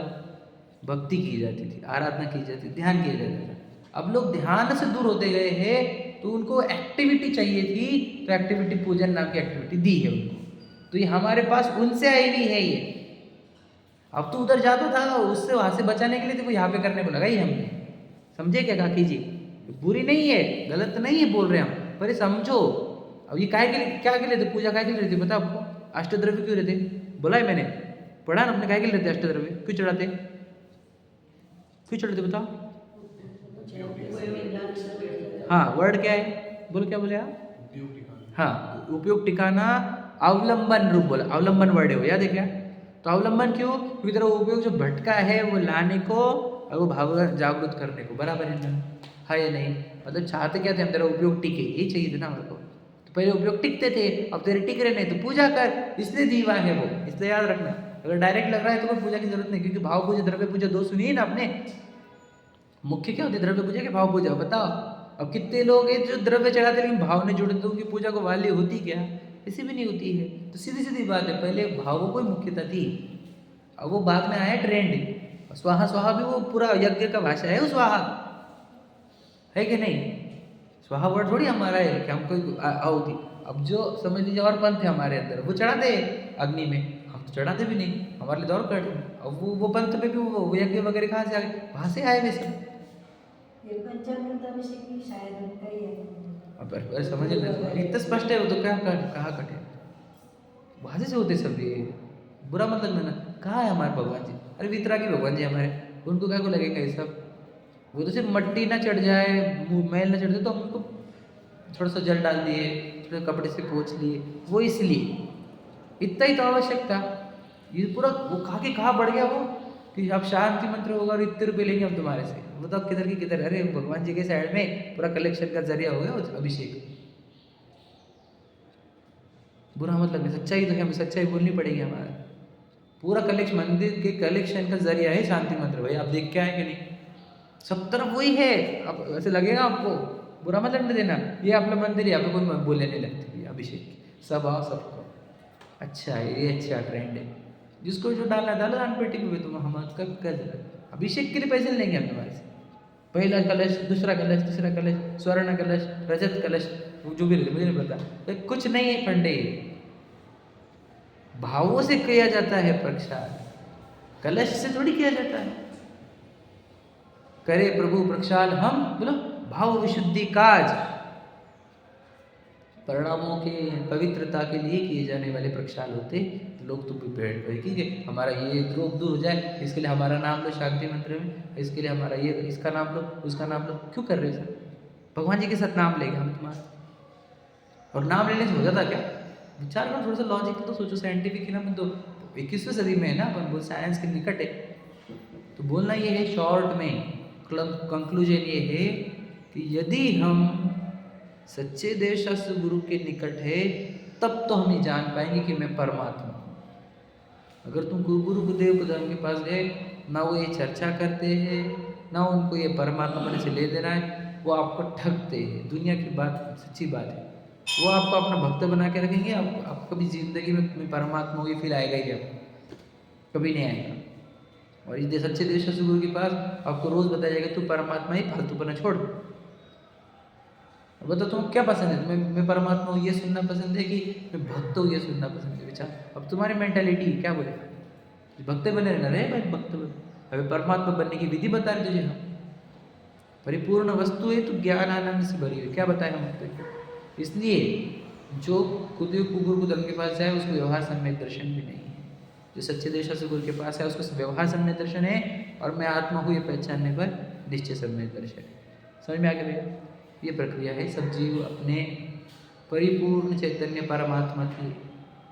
भक्ति की जाती थी, आराधना की जाती थी, ध्यान किया जाता था। अब लोग ध्यान से दूर होते गए हैं, तो उनको एक्टिविटी चाहिए थी, तो एक्टिविटी पूजन नाम की एक्टिविटी दी है उनको, तो ये हमारे पास उनसे आई हुई है ये। अब तो उधर जाता था, उससे वहाँ से बचाने के लिए तो वो यहाँ पे करने को लगाई हमने, समझे क्या काकी जी? बुरी नहीं है, गलत नहीं है बोल रहे हम, पर ये समझो। अब ये काहे के लिए, क्या के लिए थे पूजा, काहे के लिए रहती पता आपको? अष्टद्रव्य क्यों रहते? बोला है मैंने, पढ़ा ना अपने, काहे के लिए रहते अष्टद्रव्य, क्यों चढ़ाते, क्यों चढ़ाते बताओ? हाँ वर्ड क्या है, बोलो क्या बोले आप? हाँ उपयोग टिकाना, अवलंबन रूप बोला, अवलंबन वर्ड है वो, याद है क्या? तो अवलंबन क्यों? क्योंकि तेरा उपयोग जो भटका है वो लाने को और वो भाव जागृत करने को, बराबर है ना? हाँ या नहीं? मतलब चाहते क्या थे हम, तेरा उपयोग टिके, यही चाहिए थे ना हमारे को। तो पहले उपयोग टिकते थे, अब तेरे टिक रहे नहीं तो पूजा कर, इसलिए दीवा है वो, इसलिए याद रखना। अगर डायरेक्ट लग रहा है तो कोई पूजा की जरूरत नहीं, क्योंकि भाव पूजा द्रव्य पूजा दो सुनी है ना आपने। मुख्य क्या होती है, द्रव्य पूजा के भाव पूजा, बताओ। अब कितने लोग हैं जो द्रव्य चढ़ाते लेकिन भाव नहीं जुड़ते, तो उनकी पूजा को वाली होती क्या? ऐसी भी नहीं होती है। तो सीधी सीधी बात है, पहले भावों को ही मुख्यता थी, अब वो बाद में आया ट्रेंड। स्वाहा स्वाहा भी वो पूरा यज्ञ का भाषा है, वो स्वाहा है कि नहीं? स्वाहा वर्ड थोड़ी हमारा है कि हम कोई आहुति। अब जो समझ लीजिए और पंथ है हमारे अंदर, वो चढ़ाते अग्नि में, हम तो चढ़ाते भी नहीं, हमारे लिए तो और कठिन। अब वो पंथ में भी वो यज्ञ वगैरह कहाँ से आ गए, वहाँ से आए वैसे। ये पंचामृताभिषेक की शायद उनका ही है। अब समझ लेते इतना स्पष्ट है वो, तो क्या कहाँ कटे, वहाँ से होते सब ये, बुरा मतलब में ना। कहाँ है हमारे भगवान जी? अरे वितरागी भगवान जी हमारे, उनको क्या को लगेगा ये सब? वो तो सिर्फ मट्टी ना चढ़ जाए, मैल ना चढ़ जाए तो हम उनको थोड़ा सा जल डाल दिए, थोड़ा कपड़े से पोंछ लिए, वो इसलिए इतना ही तो आवश्यक था। ये पूरा वो कहाँ बढ़ गया वो, कि अब शांति मंत्र होगा और इतने रुपये लेंगे हम तुम्हारे से, मतलब किधर की किधर। अरे भगवान जी के साइड में पूरा कलेक्शन का जरिया हो गया वो अभिषेक। बुरा मतलब है, सच्चाई तो है, हमें सच्चाई बोलनी पड़ेगी। हमारा पूरा कलेक्शन, मंदिर के कलेक्शन का जरिया है शांति मंत्र। भाई आप देख के आए कि नहीं, सब तरफ वही है। अब ऐसे लगेगा आपको, बुरा मतलब नहीं देना, ये अपना मंदिर है, यहाँ पे कोई बोलने नहीं लगती अभिषेक। सब आओ सबको। अच्छा है, ये अच्छा ट्रेंड है। जिसको जो डालना डालो दान पेटी में, तुम हम उसका कर अभिषेक के लिए पैसे नहीं लेंगे हम तुम्हारे से। पहला कलश, दूसरा कलश, तीसरा कलश, स्वर्ण कलश, रजत कलश, वो जो भी रहते मुझे नहीं पता, तो कुछ नहीं है पंडे। भावों से किया जाता है प्रक्षाल, कलश से थोड़ी किया जाता है। करे प्रभु प्रक्षाल हम, बोलो भाव विशुद्धि काज, परिणामों के पवित्रता के लिए किए जाने वाले प्रक्षाल होते। तो लोग तो बैठ गए ठीक है, हमारा ये रोग दूर हो जाए, इसके लिए हमारा नाम लो शांति मंत्र में, इसके लिए हमारा ये इसका नाम लो, उसका नाम लो। क्यों कर रहे हैं सर? भगवान जी के साथ नाम लेंगे हम तुम्हारा, और नाम लेने से हो जाता क्या? विचार करो थोड़ा सा, लॉजिक तो सोचो, साइंटिफिक है ना, तो 21वीं सदी में है ना, अपन बोल साइंस के निकट है। तो बोलना ये है शॉर्ट में, कंक्लूजन ये है कि यदि हम सच्चे देव शास्त्र गुरु के निकट है, तब तो हम ये जान पाएंगे कि मैं परमात्मा हूँ। अगर तुम गुरु गुरुदेव प्रधान के पास गए, ना वो ये चर्चा करते हैं, ना उनको ये परमात्मा बनने से ले देना है, वो आपको ठगते हैं। दुनिया की बात सच्ची बात है, वो आपको अपना भक्त बना के रखेंगे। आप कभी जिंदगी में परमात्मा ये फील आएगा ही क्या? कभी नहीं आएगा। और ये सच्चे देव शास्त्र गुरु के पास आपको रोज बताया जाएगा तू परमात्मा ही, फालतूपना छोड़। बताओ तुम क्या पसंद है? मैं परमात्मा हूँ ये सुनना पसंद है कि मैं भक्त हूँ ये सुनना पसंद है? विचार, अब तुम्हारी मेंटालिटी क्या बोले? भक्त बने रहना रहे भाई, भक्त बने। अभी परमात्मा बनने की विधि बता रहे तुझे हम। परिपूर्ण वस्तु है तो ज्ञान आनंद से भरी हुई, क्या बताए हम आपको? इसलिए जो गुरु को धर्म के पास जाए उसको व्यवहार सम्यक दर्शन भी नहीं है। जो सच्चे देव शास्त्र गुरु के पास है उसको व्यवहार सम्यक दर्शन है, और मैं आत्मा हूँ ये पहचानने पर निश्चय सम्यक दर्शन है। समझ में आ गया भैया? ये प्रक्रिया है। सब जीव अपने परिपूर्ण चैतन्य परमात्मा की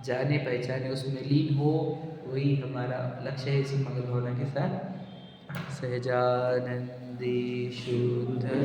जाने पहचाने, उसमें लीन हो, वही हमारा लक्ष्य है। इसी मगन भावना के साथ सहजानंदी शुद्ध